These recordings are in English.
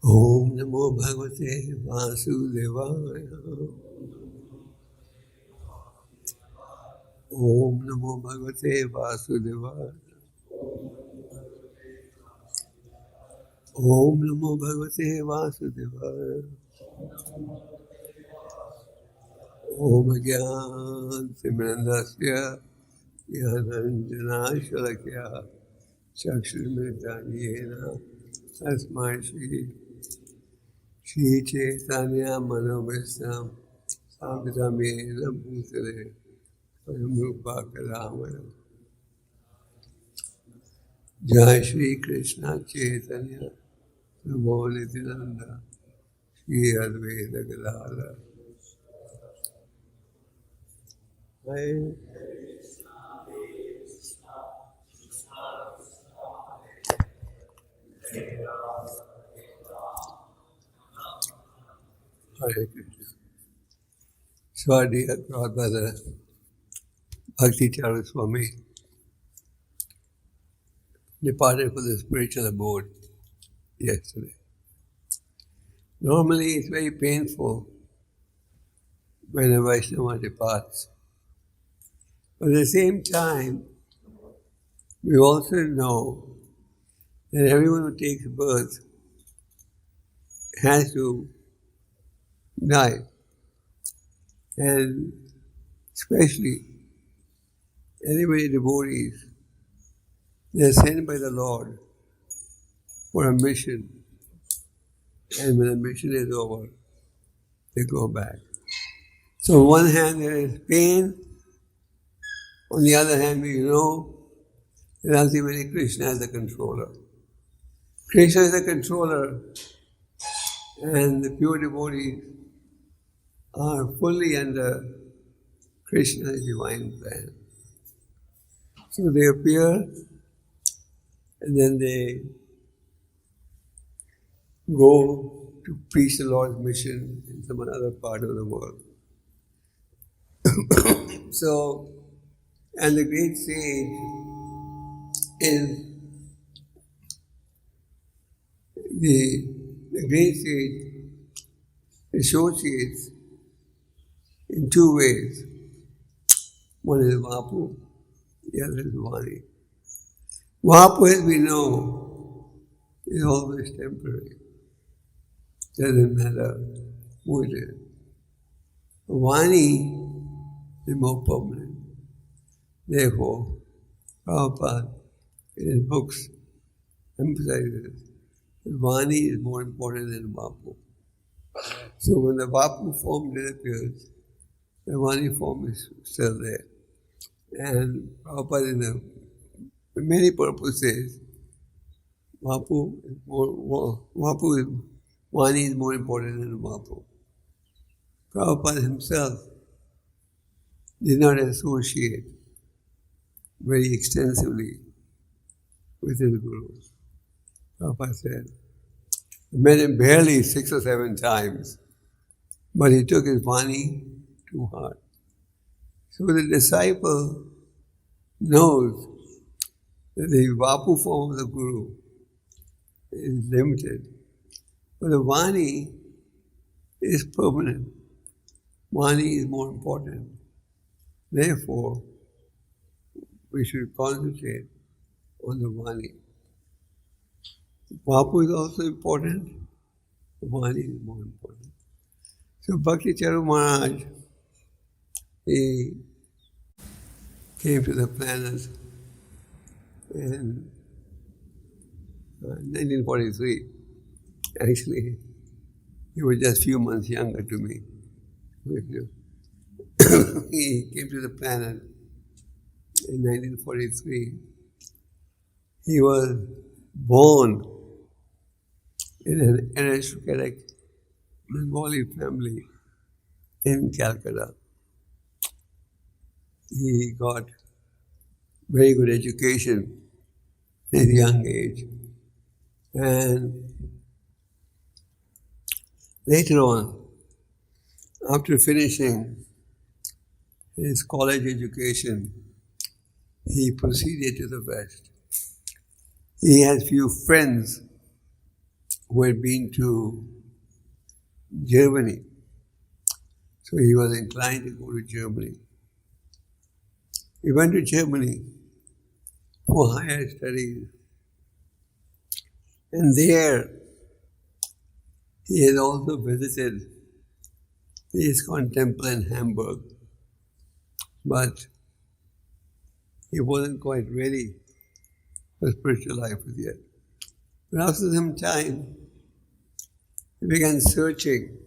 Om Namo Bhagavate Vasudevaya. Om Namo Bhagavate Vasudevaya. Om Namo Bhagavate Vasudevaya. Om Jnana-Timirandasya Jnananjana-Shalakya Chakshurmritam Tasmai Shri Chaitanya Manobhistam Sampitamena Bhutale Swayamrupa Kadamaya. Jai Shri Krishna Chaitanya Prabhu Nityananda Shri Advaita Gadadhara. Hare Krishna. So our dear Godmother, Bhakti Charu Swami, departed for the spiritual abode yesterday. Normally it's very painful when a Vaishnava departs. But at the same time, we also know that everyone who takes birth has to die. And especially anybody devotees, they are sent by the Lord for a mission. And when the mission is over, they go back. So on one hand there is pain, on the other hand we know that ultimately Krishna is the controller. Krishna is the controller, and the pure devotees are fully under Krishna's divine plan. So they appear and then they go to preach the Lord's mission in some other part of the world. So, and the great sage the great sage associates in two ways. One is Vapu, the other is Vani. Vapu, as we know, is always temporary. Doesn't matter who it is. Vani is more permanent. Therefore, Prabhupada in his books emphasizes that Vani is more important than Vapu. So when the Vapu form disappears, the Vani form is still there. And Prabhupada in many purposes, Vani is more important than Vapu. Prabhupada himself did not associate very extensively with his Guru. Prabhupada said, he met him barely 6 or 7 times, but he took his Vani to heart. So the disciple knows that the Vapu form of the Guru is limited, but the Vani is permanent. Vani is more important. Therefore, we should concentrate on the Vani. Vapu is also important, Vani is more important. So Bhakti Charu Maharaj, he came to the planet in 1943. Actually, he was just a few months younger to me. He came to the planet in 1943. He was born in an aristocratic Bengali family in Calcutta. He got very good education at a young age. And later on, after finishing his college education, he proceeded to the West. He had few friends who had been to Germany. So he was inclined to go to Germany. He went to Germany for higher studies. And there he had also visited the ISKCON temple in Hamburg. But he wasn't quite ready for spiritual life as yet. But after some time, he began searching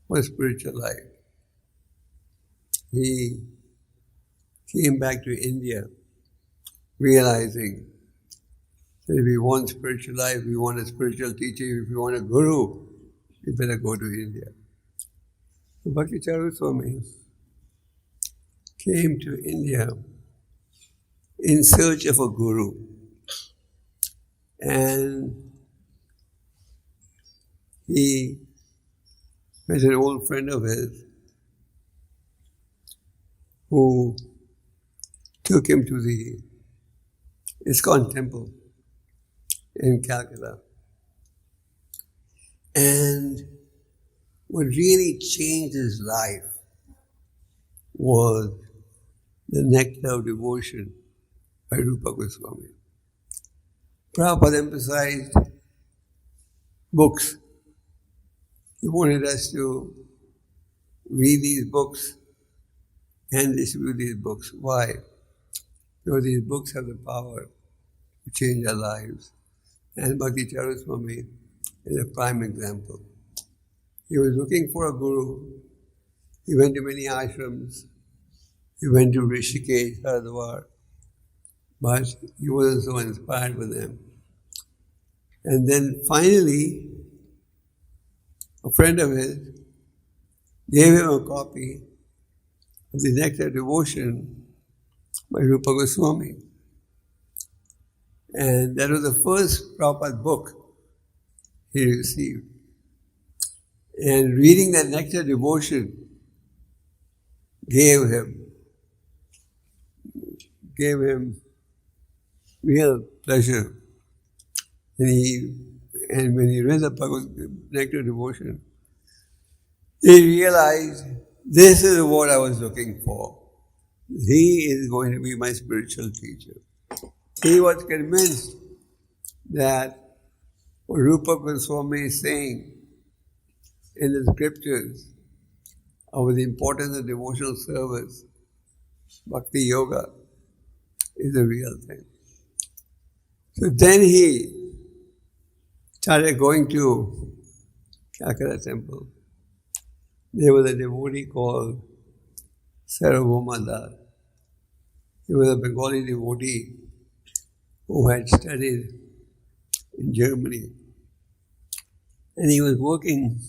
for spiritual life. He came back to India, realizing that if we want spiritual life, we want a spiritual teacher, if we want a guru, we better go to India. So Bhakti Charu Swami came to India in search of a guru. And he met an old friend of his who took him to the ISKCON temple in Calcutta. And what really changed his life was the nectar of devotion by Rupa Goswami. Prabhupada emphasized books. He wanted us to read these books and distribute these books. Why? Because these books have the power to change our lives. And Bhakti Charu Swami is a prime example. He was looking for a guru. He went to many ashrams. He went to Rishikesh, Haridwar. But he wasn't so inspired with them. And then finally, a friend of his gave him a copy of the Nectar of Devotion by Rupa Goswami. And that was the first Prabhupada book he received. And reading that Nectar of Devotion gave him real pleasure. And when he read the Nectar of Devotion, he realized, this is what I was looking for. He is going to be my spiritual teacher. He was convinced that what Rupa Goswami is saying in the scriptures about the importance of devotional service, bhakti yoga, is a real thing. So then he started going to Calcutta temple. There was a devotee called Sarvabhauma Das. He was a Bengali devotee who had studied in Germany. And he was working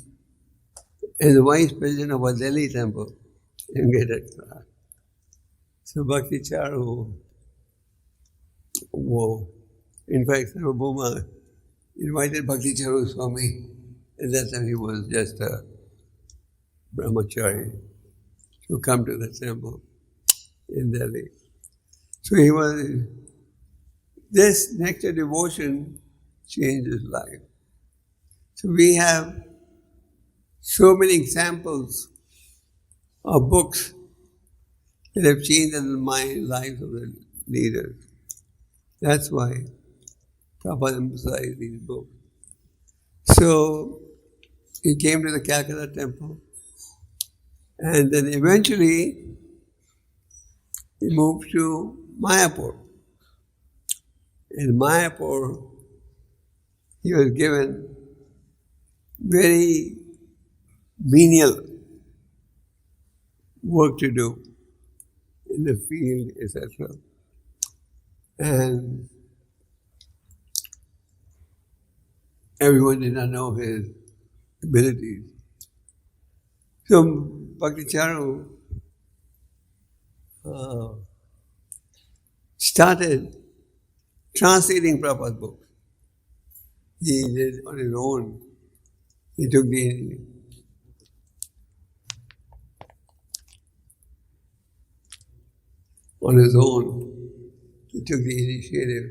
as the vice president of a Delhi temple in Gopal. So Bhakti Charu, in fact, Sarvabhauma invited Bhakti Charu Swami. At that time he was just a brahmachari, to come to the temple in Delhi. So this nectar devotion changed his life. So we have so many examples of books that have changed the lives of the leaders. That's why Prabhupada emphasized these books. So he came to the Calcutta temple, and then eventually he moved to Mayapur. In Mayapur, he was given very menial work to do in the field, etc. And everyone did not know his abilities. So Bhakti Charu started translating Prabhupada's books. He did on his own. He took the initiative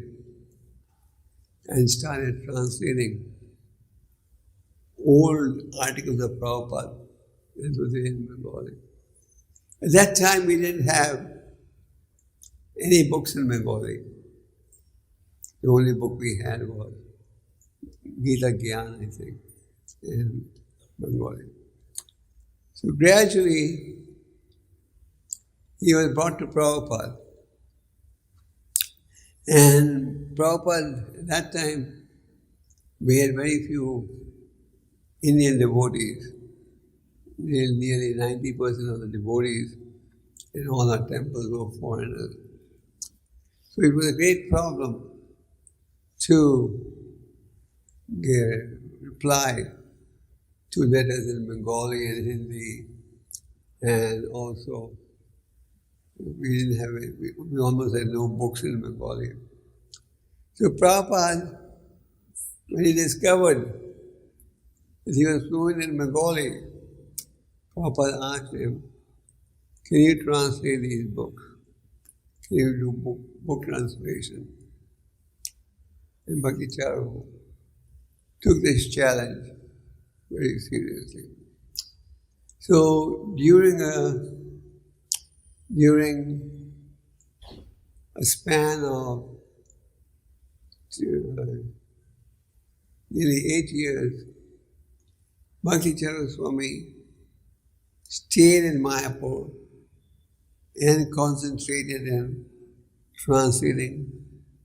and started translating old articles of Prabhupada. This was in Bengali. At that time we didn't have any books in Bengali. The only book we had was Gita Gyan, I think, in Bengali. So gradually he was brought to Prabhupada. And Prabhupada, at that time, we had very few Indian devotees. Nearly 90% of the devotees in all our temples were foreigners. So it was a great problem to reply to letters in Bengali and Hindi, and also we almost had no books in Bengali. So Prabhupada, when he discovered that he was fluent in Bengali, Prabhupada asked him, can you translate these books? Can you do book translation? And Bhakti Charu took this challenge very seriously. So during a span of nearly 8 years, Bhakti Charu Swami stayed in Mayapur and concentrated in translating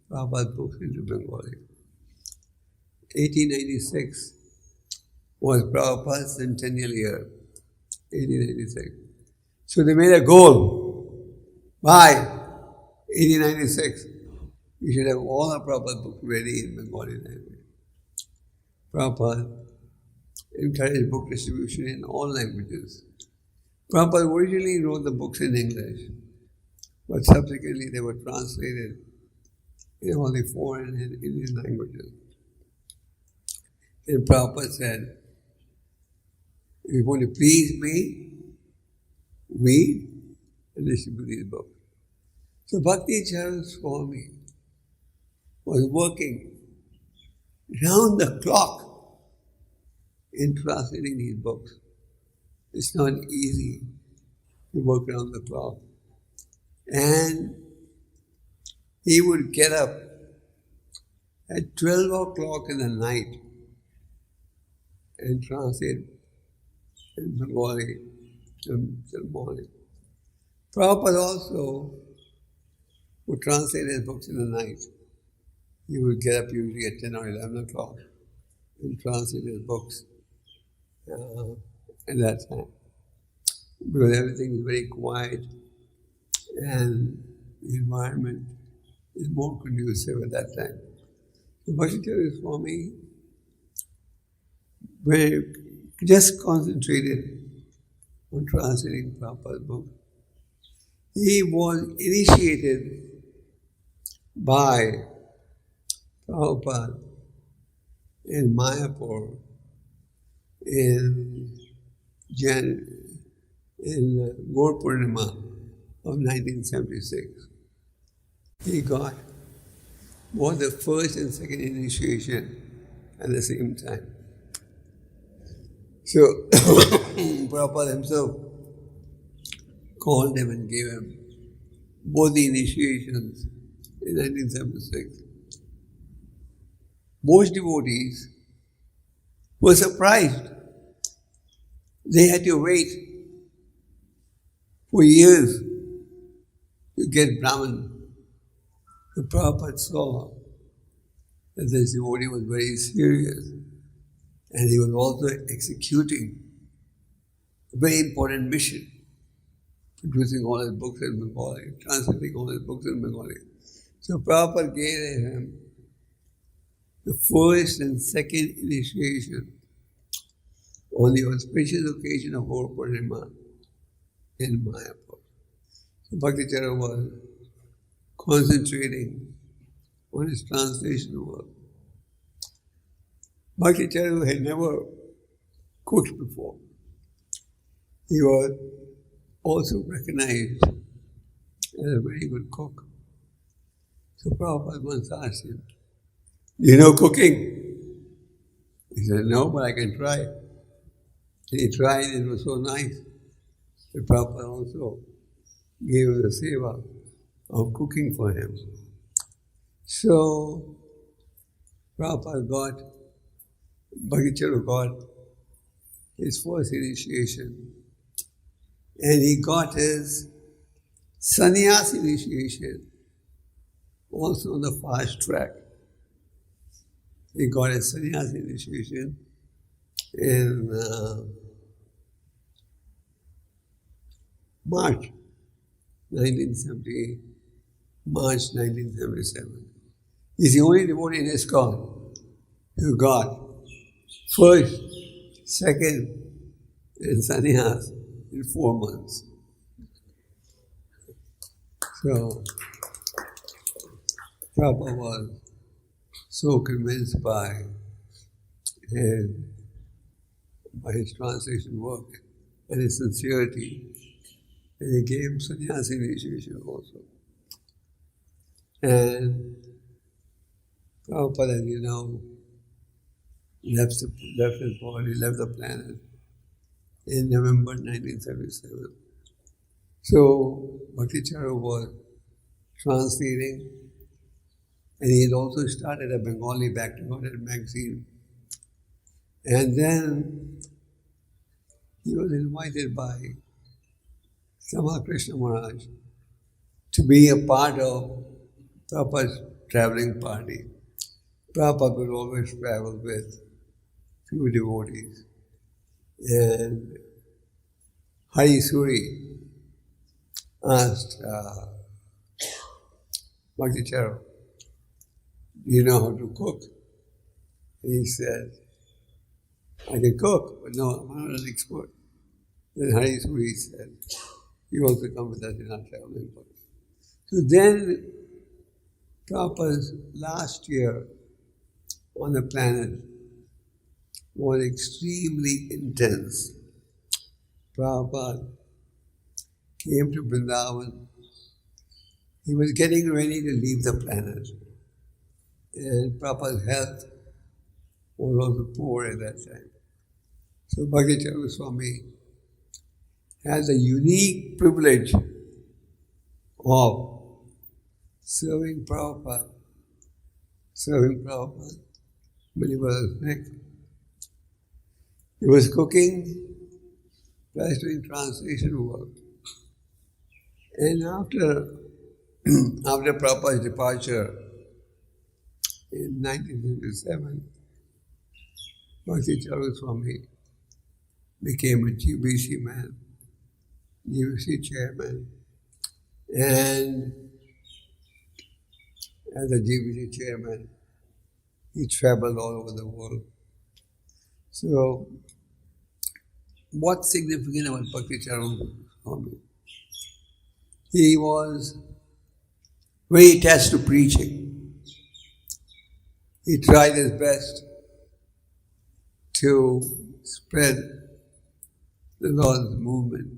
Prabhupada's books into Bengali. 1896 was Prabhupada's centennial year, 1896. So they made a goal. By 1896, we should have all our Prabhupada books ready in Bengali language. Prabhupada encouraged book distribution in all languages. Prabhupada originally wrote the books in English, but subsequently they were translated in all the foreign and Indian languages. And Prabhupada said, if you want to please me, read and distribute these books. So Bhakti Charu Swami was working round the clock in translating these books. It's not easy to work around the clock. And he would get up at 12 o'clock in the night and translate in Bengali till morning. Prabhupada also would translate his books in the night. He would get up usually at 10 or 11 o'clock and translate his books at that time. Because everything is very quiet and the environment is more conducive at that time. So Bhakti Charu Swami just concentrated on translating Prabhupada's book. He was initiated by Prabhupada in Mayapur in Gaur Purnima of 1976. He got both the first and second initiation at the same time. So Prabhupada himself called him and gave him both the initiations in 1976. Most devotees were surprised. They had to wait for years to get Brahman. The Prabhupada saw that this devotee was very serious and he was also executing a very important mission, producing all his books in Bengali, translating all his books in Bengali. So Prabhupada gave him the first and second initiation on the auspicious occasion of Gaur Purnima in Mayapur. So Bhakti Charu was concentrating on his translation work. Bhakti Charu had never cooked before. He was also recognized as a very good cook. So Prabhupada once asked him, "Do you know cooking?" He said, no, but I can try. And he tried, and it was so nice. The Prabhupada also gave him the seva of cooking for him. So, Prabhupada got, Bhakti Charu got his first initiation. And he got his sannyas initiation also on the fast track. He got his sannyas initiation in March 1977. He's the only devotee in ISKCON who got first, second, and sannyas in 4 months. So, Prabhupada was so convinced by his translation work and his sincerity, and he gave sannyas initiation also. And Prabhupada, as you know, left his body, left the planet in November 1977. So Bhakti Charu was translating, and he had also started a Bengali Back to Godhead magazine. And then he was invited by Gopal Krishna Maharaj to be a part of Prabhupada's traveling party. Prabhupada would always travel with few devotees. And Hari Suri asked Bhakti Charu, do you know how to cook? And he said, I can cook, but no, I'm not an expert. Then Hari Suri said, you also come with us in our traveling party. So then, Prabhupada's last year on the planet was extremely intense. Prabhupada came to Vrindavan. He was getting ready to leave the planet. And Prabhupada's health was also poor at that time. So Bhakti Charu Swami had the unique privilege of serving Prabhupada when he was sick. He was cooking, plus doing translation work. And after Prabhupada's departure in 1957, Bhakti Charu Swami became a GBC man, GBC chairman, and as a GBC chairman, he traveled all over the world. So, what's significant about Bhakti Charu Swami? He was very attached to preaching. He tried his best to spread the Lord's movement.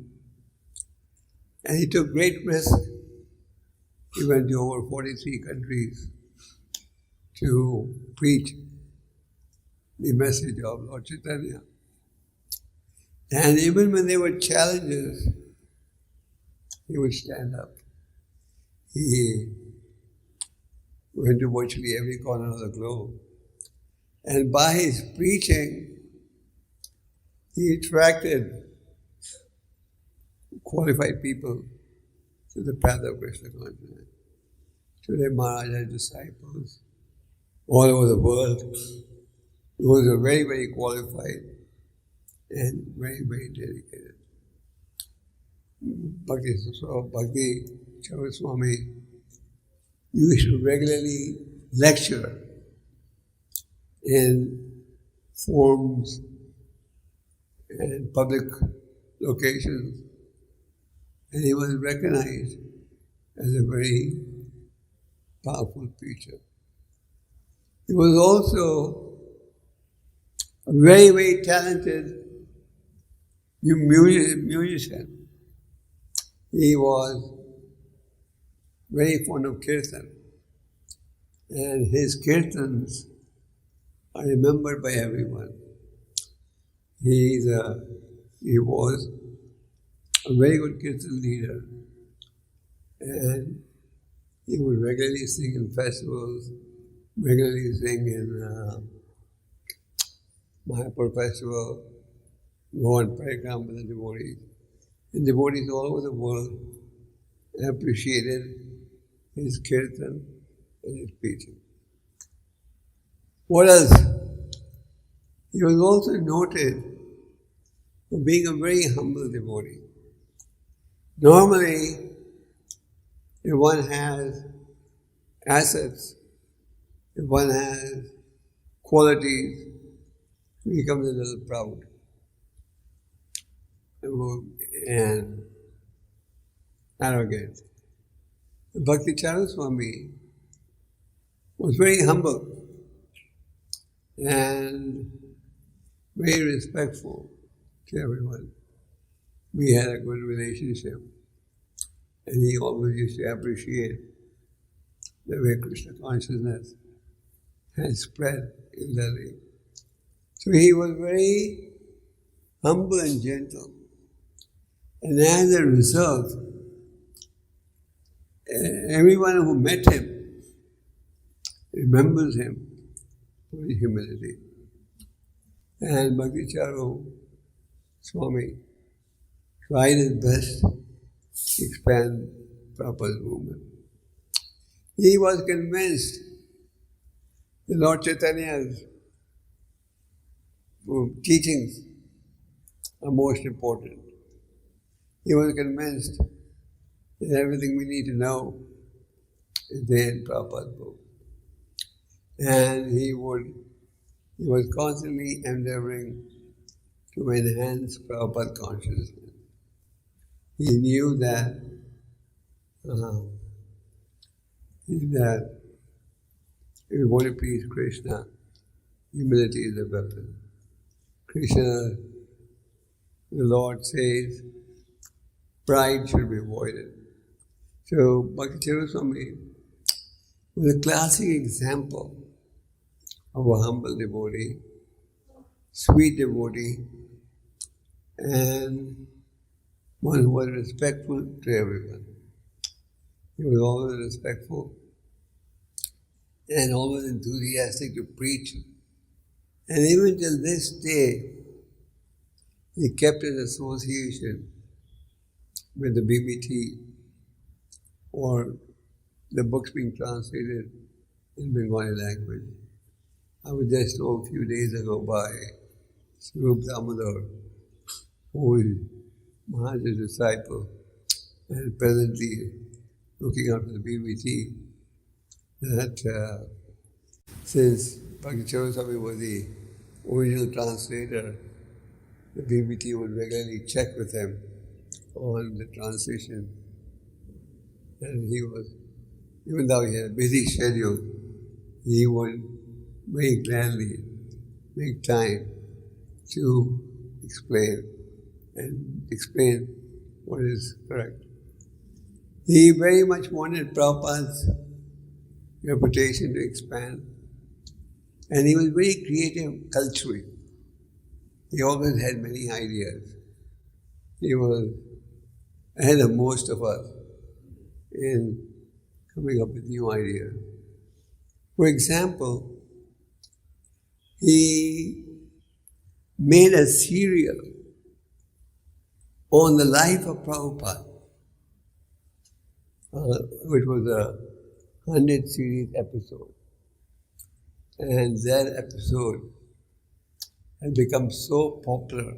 And he took great risk. He went to over 43 countries to preach the message of Lord Chaitanya. And even when there were challenges, he would stand up. He went to virtually every corner of the globe. And by his preaching, he attracted qualified people to the path of Krishna consciousness. Today, Maharaja disciples all over the world, those are very, very qualified and very, very dedicated. Bhakti Charu Swami used to regularly lecture in forums and public locations, and he was recognized as a very powerful preacher. He was also a very, very talented musician. He was very fond of kirtan, and his kirtans are remembered by everyone. He was a very good Kirtan leader, and he would regularly sing in festivals, regularly sing in Mayapur festival, go on parikrama with the devotees. And devotees all over the world appreciated his Kirtan and his preaching. What else? He was also noted for being a very humble devotee. Normally, if one has assets, if one has qualities, he becomes a little proud and arrogant. Bhakti Charu Swami was very humble and very respectful to everyone. We had a good relationship, and he always used to appreciate the way Krishna consciousness has spread in Delhi. So he was very humble and gentle. And as a result, everyone who met him remembers him for his humility. And Bhakti Charu Swami tried his best to expand Prabhupada's movement. He was convinced that Lord Chaitanya's teachings are most important. He was convinced that everything we need to know is there in Prabhupada's book. And he was constantly endeavoring to enhance Prabhupada consciousness. He knew that if you want to please Krishna, humility is a weapon. Krishna, the Lord says, pride should be avoided. So Bhakti Charu Swami was a classic example of a humble devotee, sweet devotee, and one who was respectful to everyone. He was always respectful and always enthusiastic to preach. And even till this day, he kept his association with the BBT or the books being translated in Bengali language. I was just told a few days ago by Swarup Damodar, who is Maharaja's disciple and presently looking after the BBT, that since Bhakti Charu Swami was the original translator, the BBT would regularly check with him on the translation. And he was, even though he had a busy schedule, he would very gladly make time to explain what is correct. He very much wanted Prabhupada's reputation to expand, and he was very creative culturally. He always had many ideas. He was ahead of most of us in coming up with new ideas. For example, he made a serial on the life of Prabhupada, which was a 100 series episode. And that episode had become so popular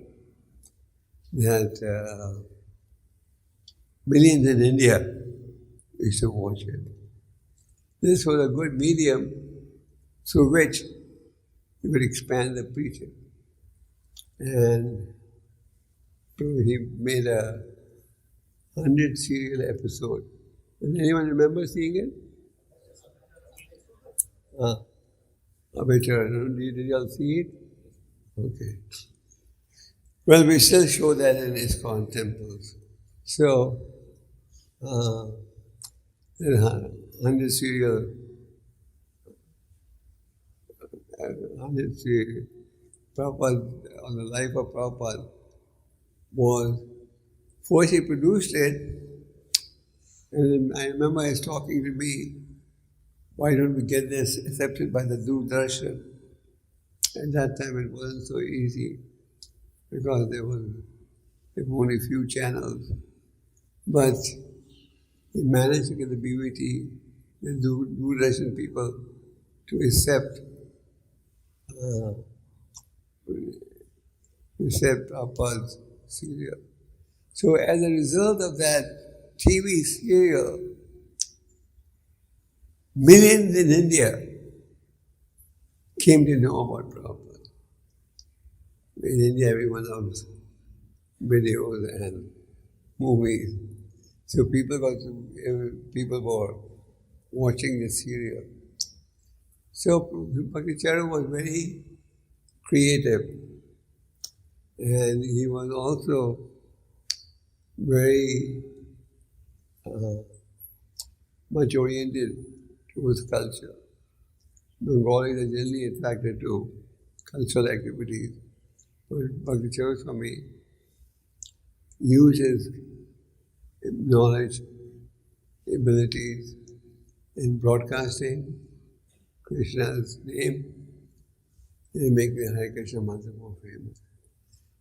that millions in India used to watch it. This was a good medium through which he would expand the preaching. And so he made a 100 serial episode. Does anyone remember seeing it? Did you all see it? Okay. Well, we still show that in ISKCON temples. So, the 100 serial honestly, Prabhupada, on the life of Prabhupada, was, first he produced it, and I remember he was talking to me, why don't we get this accepted by the Doordarshan? At that time it wasn't so easy, because there were only few channels. But he managed to get the BVT, the Doordarshan people, to accept Prabhupada's serial. So as a result of that TV serial, millions in India came to know about Prabhupada. In India, everyone loves videos and movies. So people were watching the serial. So Bhakti Charu was very creative, and he was also very much oriented towards culture. Bengalis are generally attracted to cultural activities. But Bhakti Charu Swami used his knowledge, abilities in broadcasting Krishna's name and make the Hare Krishna mantra more famous.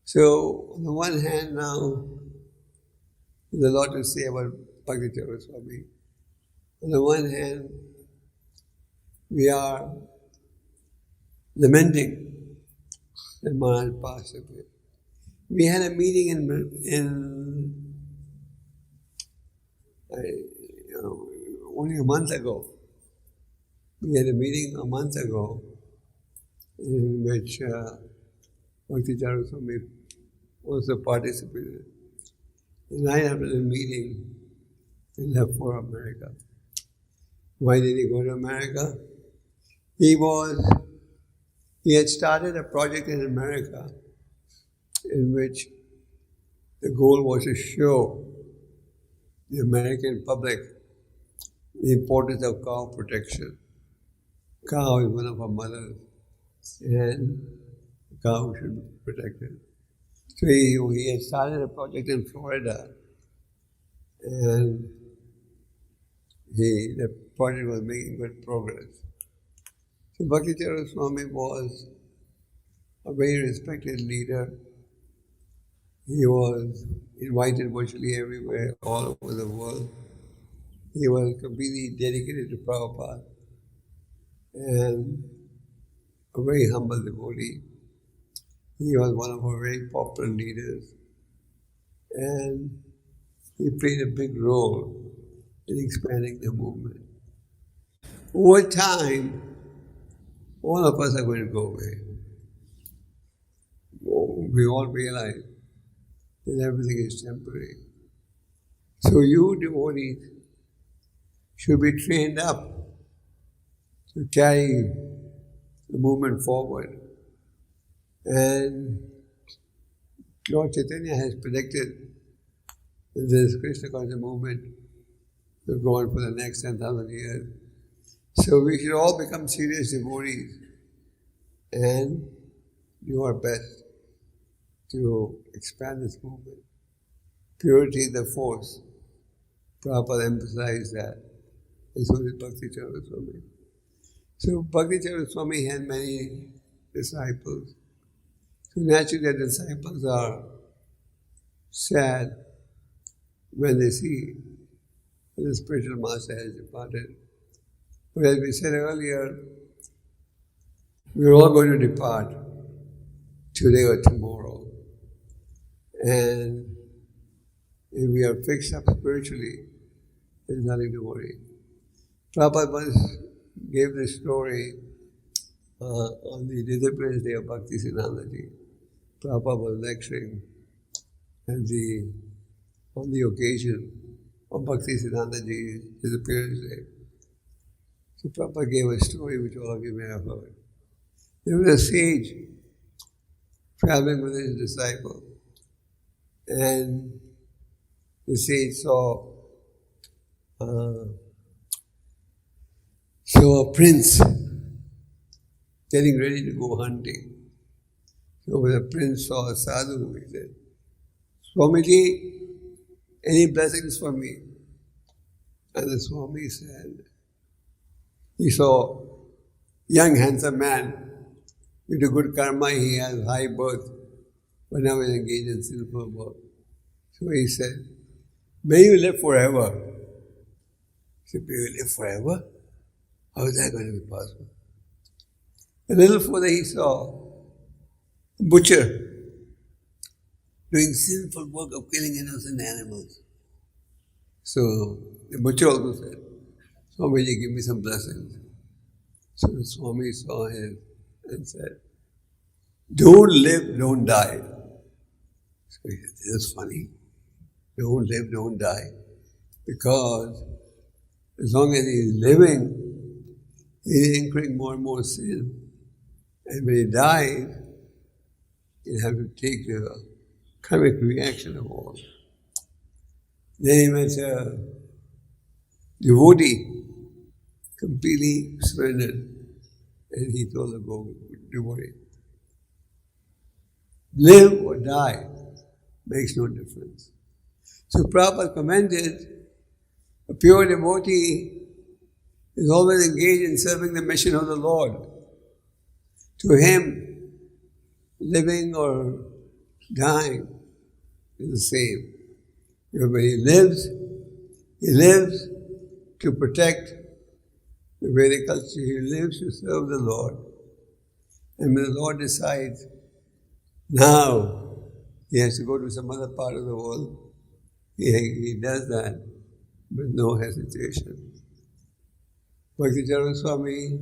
So, on the one hand now, there's a lot to say about Bhakti Charu Swami. On the one hand, we are lamenting that Maharaj passed away. We had a meeting only a month ago. We had a meeting a month ago in which Bhakti Charu Swami also participated. And right after the meeting, he left for America. Why did he go to America? He had started a project in America in which the goal was to show the American public the importance of cow protection. Cow is one of our mothers, and cow should be protected. So he had started a project in Florida, and the project was making good progress. So Bhakti Charu Swami was a very respected leader. He was invited virtually everywhere, all over the world. He was completely dedicated to Prabhupada and a very humble devotee. He was one of our very popular leaders, and he played a big role in expanding the movement. Over time, all of us are going to go away. We all realize that everything is temporary. So you devotees should be trained up to carry the movement forward. And Lord Chaitanya has predicted that this Krishna conscious movement will go on for the next 10,000 years. So we should all become serious devotees and do our best to expand this movement. Purity is the force. Prabhupada emphasized that. And so did Bhakti Charu Swami. So Bhakti Charu Swami had many disciples. So naturally the disciples are sad when they see that the spiritual master has departed. But as we said earlier, we're all going to depart today or tomorrow. And if we are fixed up spiritually, there's nothing to worry. Prabhupada once gave this story on the Disappearance Day of Bhakti Siddhantaji. Prabhupada was lecturing on the occasion of Bhakti Siddhantaji's Disappearance Day. So Prabhupada gave a story which all of you may have heard. There was a sage traveling with his disciple, and the sage saw a prince getting ready to go hunting. So when the prince saw a sadhu, he said, Swamiji, any blessings for me? And the Swami said, he saw a young handsome man, due to good karma he has high birth, but now he's engaged in sinful work. So he said, may you live forever. He said, may you live forever? How is that going to be possible? A little further he saw a butcher doing sinful work of killing innocent animals. So the butcher also said, Swamiji, give me some blessings. So the Swami saw him and said, don't live, don't die. So he said, this is funny. Don't live, don't die. Because as long as he is living, he is incurring more and more sin. And when he dies, he'll have to take the karmic reaction of all. Then he met a devotee, completely surrendered, and he told the devotee, live or die makes no difference. So Prabhupada commented, a pure devotee is always engaged in serving the mission of the Lord. To him, living or dying is the same. Because when he lives to protect the Vedic culture, he lives to serve the Lord. And when the Lord decides, now he has to go to some other part of the world, he does that with no hesitation. Bhakti Charu Swami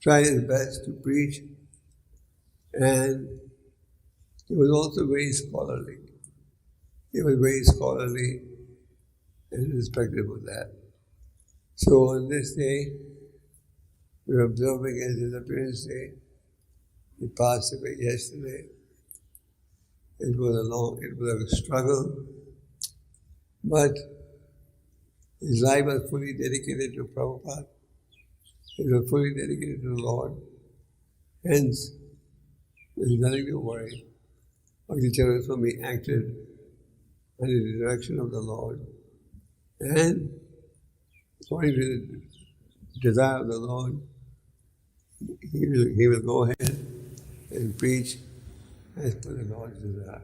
tried his best to preach, and he was also very scholarly. He was very scholarly and respected for that. So on this day, we're observing his disappearance day. He passed away yesterday. It was a struggle, but his life was fully dedicated to Prabhupada. He was fully dedicated to the Lord. Hence, there's nothing to worry. Bhakti Charu Swami acted under the direction of the Lord. And according to the desire of the Lord, he will go ahead and preach as per the Lord's desire.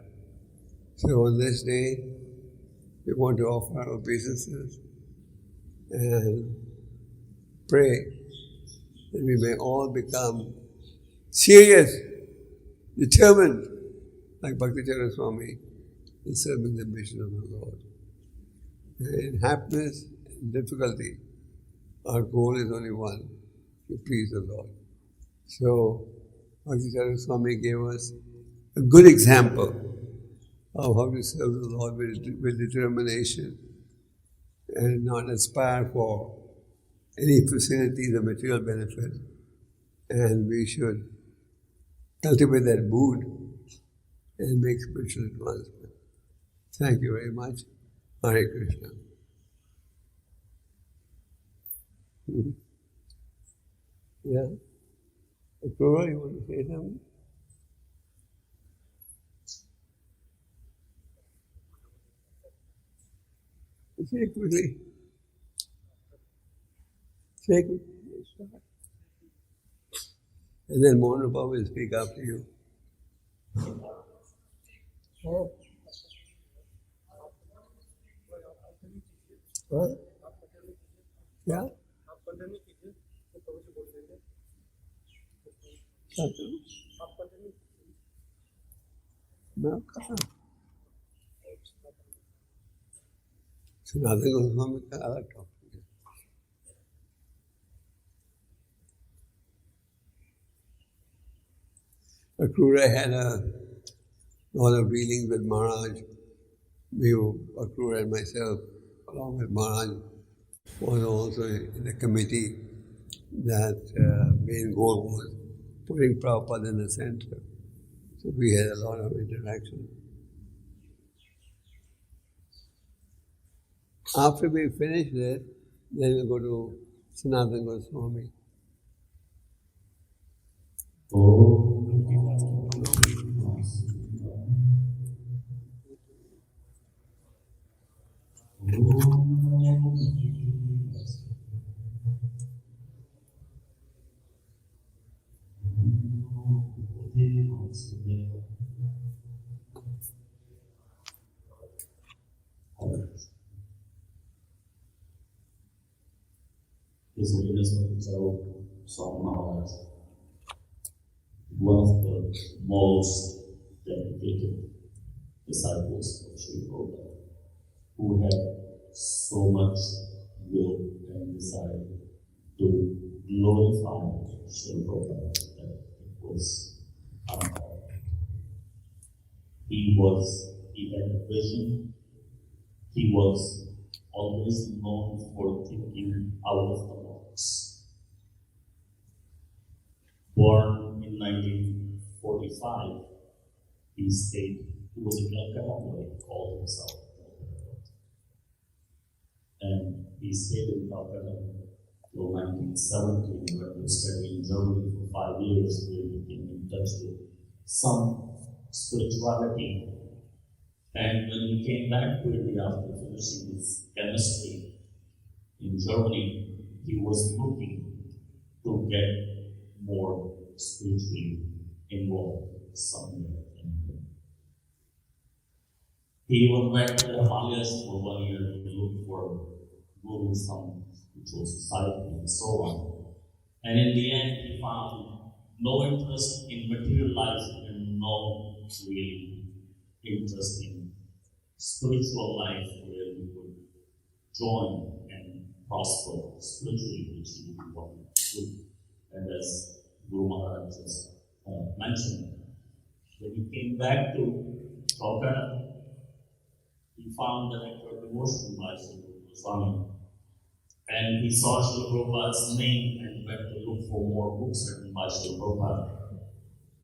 So on this day, we want to offer our obeisances and pray that we may all become serious, determined, like Bhakti Charu Swami, in serving the mission of the Lord. In happiness and difficulty, our goal is only one, to please the Lord. So, Bhakti Charu Swami gave us a good example of how to serve the Lord with determination and not aspire for any facilities or material benefit. And we should cultivate that mood and make spiritual advancement. Thank you very much. Hare Krishna. Yeah? Apurva, you want to say something? Say quickly. Say quickly. And then Mohanrupa will speak after you. Oh. What? Yeah? No, Sanatan Goswami ka alag topic. Akrura had a lot of dealings with Maharaj. Akrura and myself, along with Maharaj, was also in the committee that main goal was putting Prabhupada in the center. So we had a lot of interaction. After we finished it, then we go to Sanatan Goswami. His Holiness Bhakti Charu Swami Maharaj, one of the most dedicated disciples of Srila Gopal, who had so much will and desire to glorify Srila Gopal that it was unheard. He had a vision. He was always known for thinking out of the box. Born in 1945, he was a Calcutta boy, called himself. And he stayed in Calcutta till 1970, and went to study in Germany for 5 years, where he came in touch with some spirituality. And when he came back to India after finishing his chemistry in Germany, he was looking to get more spiritually involved somewhere. He even went to the Himalayas for 1 year to look for guru, some spiritual society, and so on. And in the end, he found no interest in material life and no real interest in spiritual life where we would join and prosper spiritually, which he wanted to do. And as Guru Maharaj just mentioned, when he came back to Calcutta, he found the nectar of devotion by Srila Goswami. And he saw Srila Prabhupada's name and went to look for more books written by Srila Prabhupada.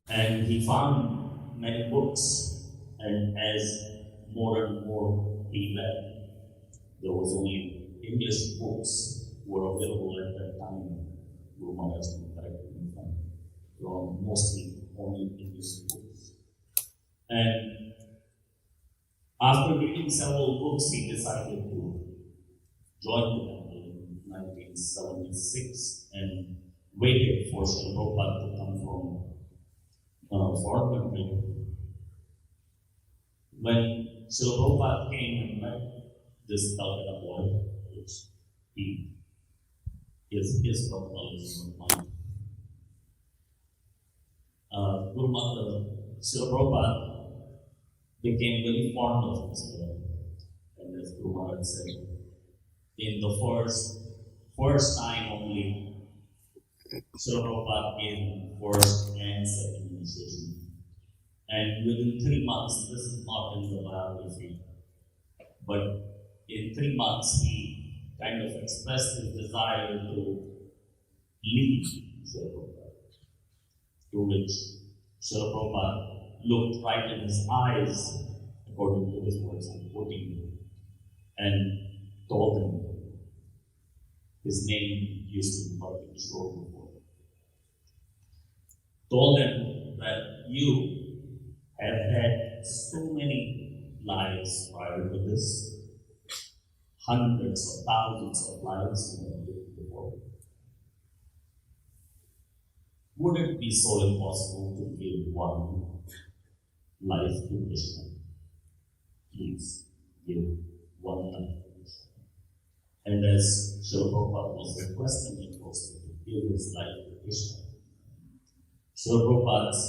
And he found many books, and as more and more he read, there was only English books were available at that time. Guru Maharaj corrected me from mostly only English books. And after reading several books, he decided to join the temple in 1976 and waited for Srila Prabhupada to come from foreign country. When Srila Gopal came and met this Calcutta boy, which is his personality, not mine. Srila Gopal became very fond of this boy. And as Guru Maharaj said, in the first time only, Srila Gopal gave him first and second initiation. And within 3 months, this is not in the biography, but in 3 months he kind of expressed his desire to leave Srila Prabhupada, to which Srila Prabhupada looked right in his eyes, according to his words, I'm quoting him, and told him, his name used to be Bhakti Charu before, told him that you have had so many lives prior to this, hundreds of thousands of lives you have lived before. Would it be so impossible to give one life to Krishna? Please give one life to Krishna. And as Srila Prabhupada was requesting him also to give his life to Krishna, Srila Prabhupada's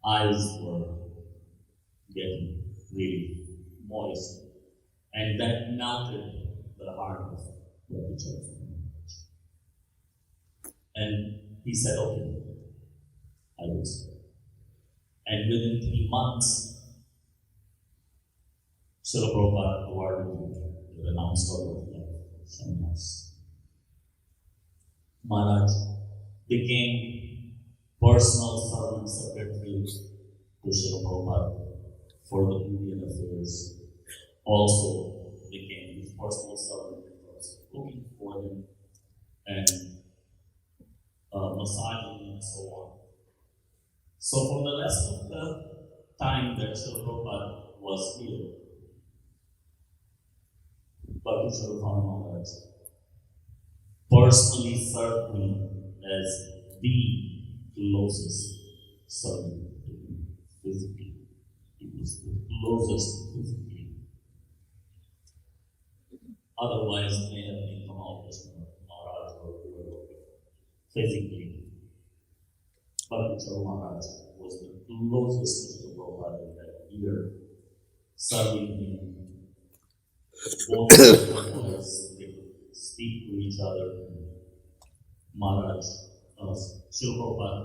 eyes were getting really moist, and that melted the heart of Bhakti Charu Swami. And he said, okay, I will stay. And within 3 months, Srila Prabhupada awarded him the renounced order of life, sannyas. Maharaj became personal servant secretary to Srila Gopal for the Indian affairs. Also became his personal servant and was cooking for him and massaging and so on. So for the rest of the time that Srila Gopal was here, Bhakti Charu Swami personally served me as the closest servant to him physically. He was the closest physically. Otherwise, may have been Gopal Krishna Maharaj or physically. Bhakti Charu Maharaj was the closest to Srila Prabhupada in that year, serving him. Both brothers speak to each other. Maharaj, Srila Prabhupada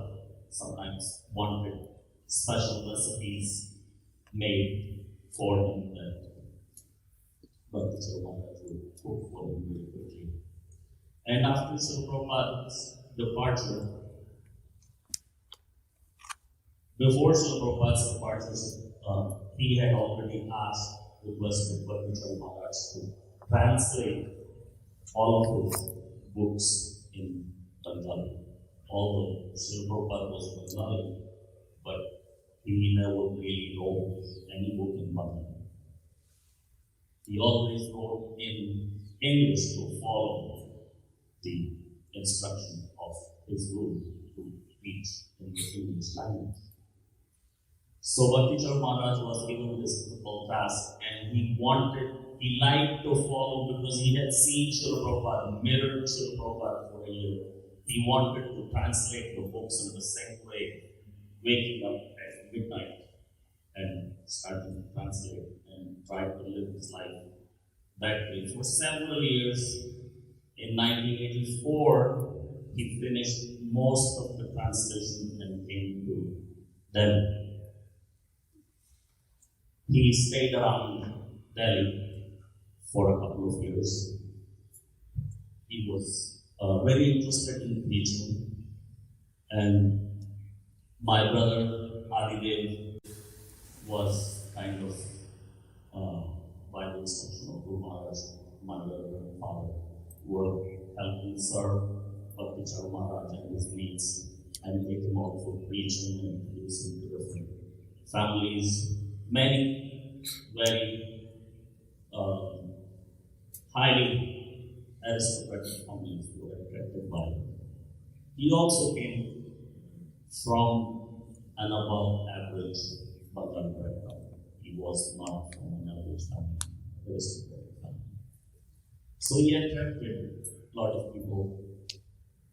sometimes wanted special recipes made for him that Bhakti Charu Maharaj would cook for him very quickly. And after Srila Prabhupada's departure, before Srila Prabhupada's departure, he had already requested Bhakti Charu Maharaj to translate all of his books in Bengali. Although Srila Prabhupada was Bengali, but he never really wrote any book in Bengali. He always wrote in English to follow the instruction of his guru to teach in the English language. So Bhakti Charu Maharaj was given this difficult task, and he liked to follow because he had seen Srila Prabhupada, mirrored Srila Prabhupada for a year. He wanted to translate the books in the same way, waking up at midnight and starting to translate and try to live his life that way. For several years, in 1984, he finished most of the translation and came to Delhi. He stayed around Delhi for a couple of years. He was very interested in preaching, and my brother Adidev was kind of, by the instruction of Guru Maharaj, my brother and father, were helping serve Bhakti Charu Maharaj and his needs, and take him out for preaching and introducing to different families. Many very highly aristocratic families were attracted by him. He also came from an above average Bengali background. He was not from an average family, aristocratic family. So he attracted a lot of people.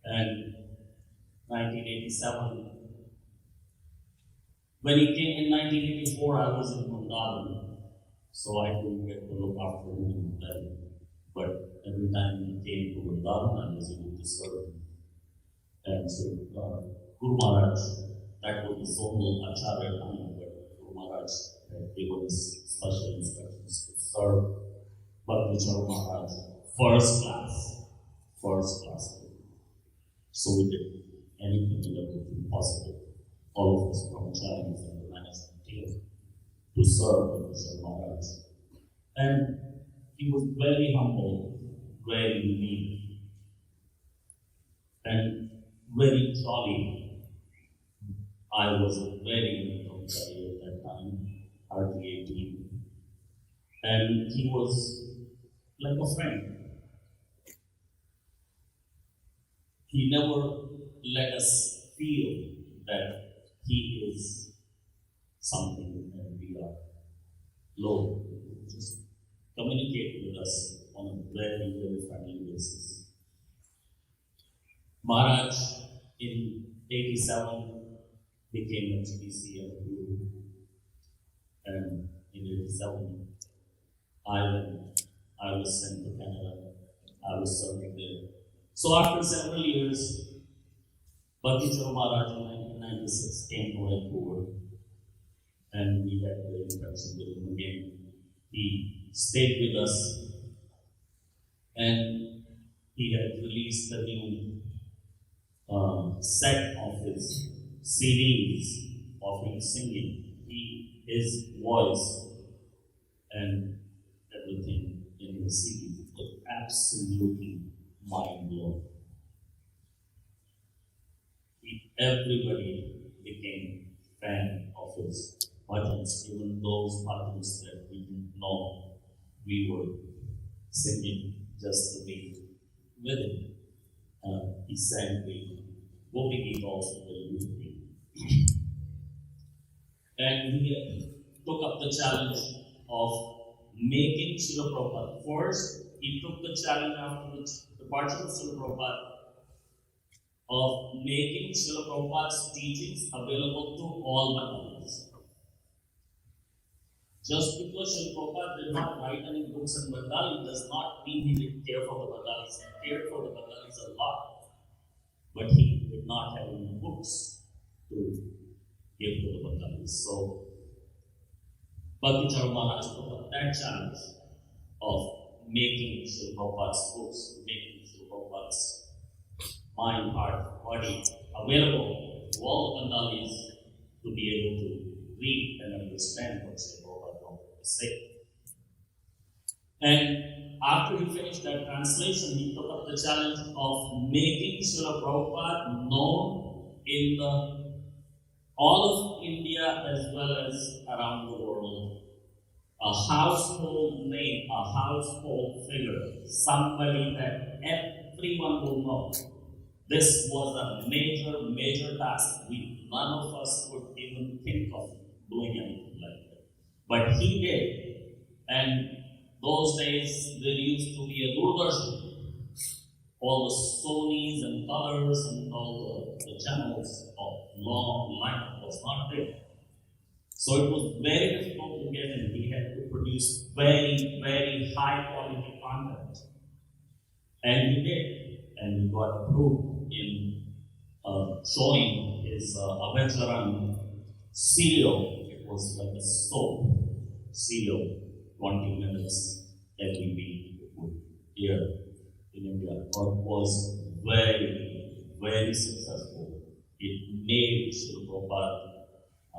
And 1987, when he came in 1984, I was in Vrindavan, so I couldn't get to look after him in Delhi. But every time he came to Vrindavan, I was able to serve him. And so Guru Maharaj, that was the zonal Acharya time, but Guru Maharaj had given us special instructions to serve Bhakti Charu Maharaj first class. So we did anything and everything possible, all of us brahmacharis and the management team, to serve Bhakti Charu Maharaj. And he was very humble, very meek, and very jolly. I was a very young brahmachari at that time, hardly 18. And he was like a friend. He never let us feel that he is something and we are low. He just communicate with us on a very, very friendly basis. Maharaj in 87 became a GKG App guru, and in 87 I was sent to Canada. I was serving there. So after several years, Bhakti Charu Maharaj in 1996 came to Vancouver, and we had the interaction with him again. He stayed with us, and he had released a new set of his CDs of him singing. His voice and everything in his CDs was absolutely mind-blowing. Everybody became fan of his bhajans, even those bhajans that we didn't know. We were singing just to be with him. He sang the 𝐾𝐲𝐞𝐫𝐲𝐿 also very beautifully. And he took up the challenge of making Srila Prabhupada. First, he took the challenge after the departure of Srila Prabhupada of making Srila Prabhupada's teachings available to all Bengalis. Just because Srila Prabhupada did not write any books in Bengali does not mean he didn't care for the Bengalis. He cared for the Bengalis a lot, but he did not have any books to give to the Bengalis. So, Bhakti Charu Maharaj took up that challenge of making Srila Prabhupada's books, making Srila Prabhupada's mind, heart, body available to all the Bengalis to be able to read and understand what Srila Prabhupada wanted to say. And after he finished that translation, he took up the challenge of making Srila Prabhupada known in all of India as well as around the world. A household name, a household figure, somebody that everyone will know. This was a major task. None of us would even think of doing anything like that. But he did. And those days, there used to be a Doordarshan. All the Sonys and colors and all the channels of long lineup was not there. So it was very difficult to get in. He had to produce very high quality content. And he did. And he got approved in showing his Aveccharan serial. It was like a soap serial, 20 minutes every week here in India. But was very successful. It made Srila Gopal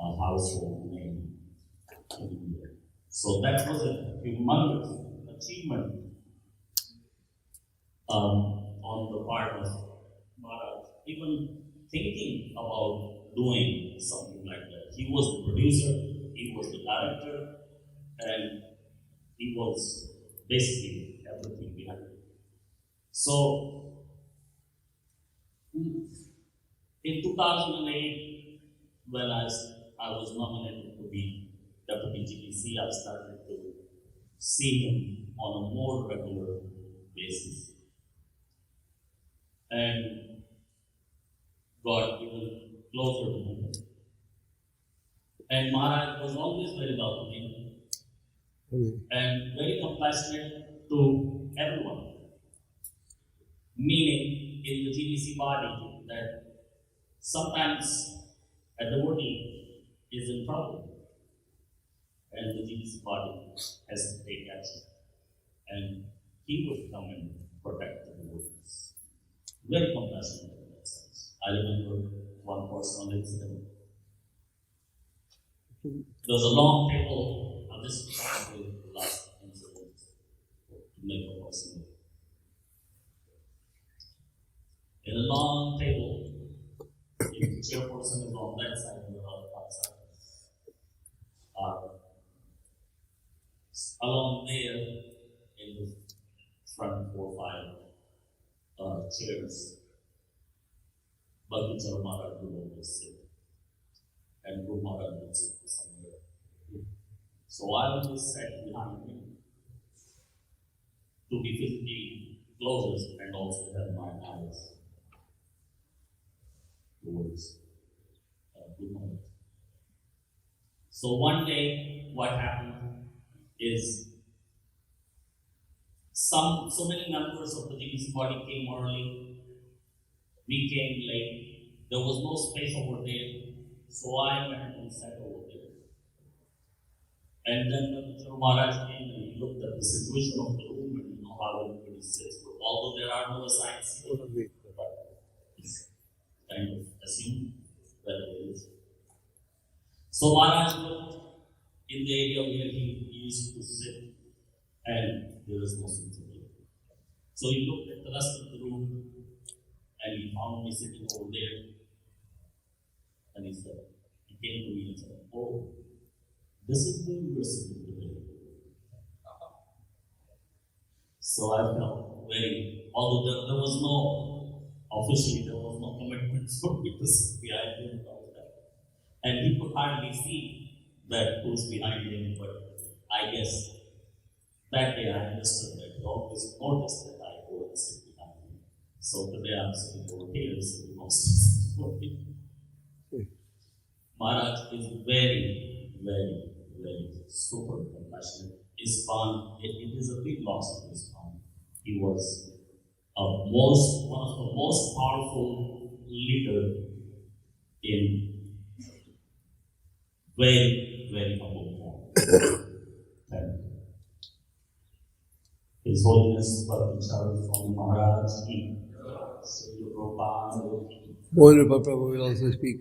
a household name in India. So that was a humongous achievement on the part of Maharaj, even thinking about doing something like that. He was the producer, he was the director, and he was basically everything behind it. So, in 2008, when I was nominated to be Deputy GKG, I started to see him on a more regular basis. And got even closer to him. And Maharaj was always very welcoming and very compassionate to everyone. Meaning, in the GBC body, that sometimes a devotee is in trouble and the GBC body has to take action. And he would come and protect the devotees. Very compassionate in that sense. I remember one personal incident. There was a long table. This is probably the last incident to make a personal. In a long table, the chairperson is on that side and the other side. Along there, in the front 4 or 5 chairs, Bhakti Charu Maharaj would always sit, and Guru Maharaj would sit somewhere. So I always sat behind him to be physically closest and also have my eyes towards Guru Maharaj. So one day, what happened is so many members of the GBC body came early. We came late. There was no space over there, so I went and sat over there. And then Bhakti Maharaj came and he looked at the situation of the room and how everybody sits. Although there are no assigned seats, but it's kind of assumed that it is. So Maharaj looked in the area where he used to sit, and there was no seat there. So he looked at the rest of the room and he found me sitting over there. And he came to me and said, "Oh, this is where you were sitting today." So I felt very, although there was no, officially there was no commitment for me to sit behind him about that. And he could hardly see that who's behind him, but I guess that day I understood that he always noticed that I go and sit behind him. So today I'm sitting over here, so he wants to sit over here. Maharaj is very, very, very super compassionate. It is a big loss to ISKCON. He was one of the most powerful leader in very, very humble form. His Holiness Bhakti Charu Swami Maharaj, Srila Gopal. Wonderful Prabhu will also speak.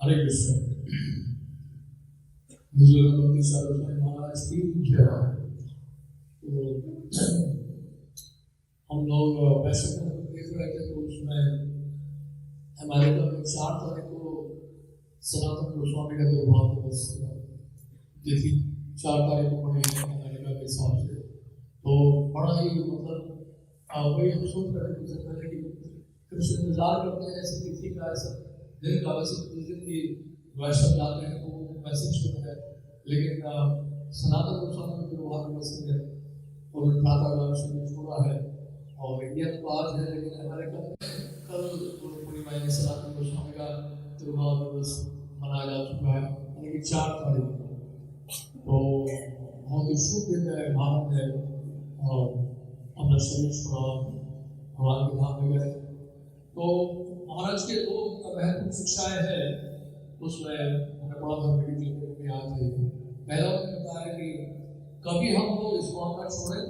Hare Krishna. Srila Bhakti Charu Swami Maharaj की जय। तो हम लोग वैसे देख रहे थे तो उसमें अमेरिका में 4 तारीख को सनातन गोस्वामी का दुर्भाव दिवस तिथि 4 तारीख को पड़ी है अमेरिका के हिसाब से। तो बड़ा ही मतलब वही हम सोच रहे थे कुछ पहले कि कृष्ण इंतजार करते हैं ऐसी तिथि का, ऐसा दिन का। वैसे दिन की वैष्णव जाते हैं तो वैसे शुभ है, लेकिन सनातन गोस्वामी का दुर्भाव दिवस है और प्रातःकाल शुरू छोड़ा है और इंडिया तो आज है, लेकिन अमेरिका कल पूर्णिमा में सनातन गोस्वामी का दुर्भाव दिवस मनाया जा चुका है, यानी कि 4 तारीख को। तो बहुत ही शुभ दिन है। भारत में अपना शरीर छोड़ा, भगवान के धाम में गए। तो महाराज के 2 महत्वपूर्ण शिक्षाएं हैं, उसमें हमें बड़ा धर्म की याद है। पहला उन्होंने बताया कि कभी हम लोग इसको ना छोड़ें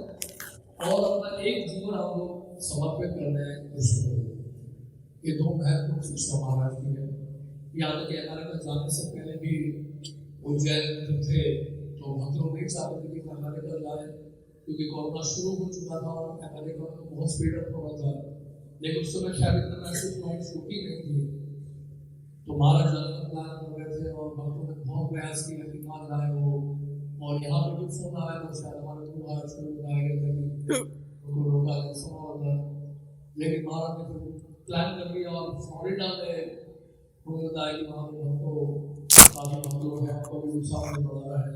और अपना एक जीवन हम लोग समर्पित कर रहे हैं कृष्ण को। ये 2 महत्वपूर्ण शिक्षा महाराज की है। यहाँ तक कि अमेरिका जाने से पहले भी उज्जैन में थे तो हम लोग नहीं चाहते थे कि अमेरिका जाए, क्योंकि कोरोना शुरू हो चुका था और अमेरिका में बहुत स्पीड अप हो रहा था, लेकिन उस समय शायद इतना मैसेज पॉइंट छूटी नहीं थी। तो महाराज जाने का प्लान कर रहे थे और भक्तों ने बहुत प्रयास किया कि कहाँ जाए वो, और यहाँ पर भी फोन आया तो शायद हमारे को महाराज को बताया गया था कि उनको रोका नहीं सुना होगा, लेकिन महाराज ने फिर प्लान कर लिया और फ्लोरिडा में उन्होंने बताया कि वहाँ पर हमको काफ़ी हम लोग हैं, हमको भी उत्साह में बढ़ा रहा है।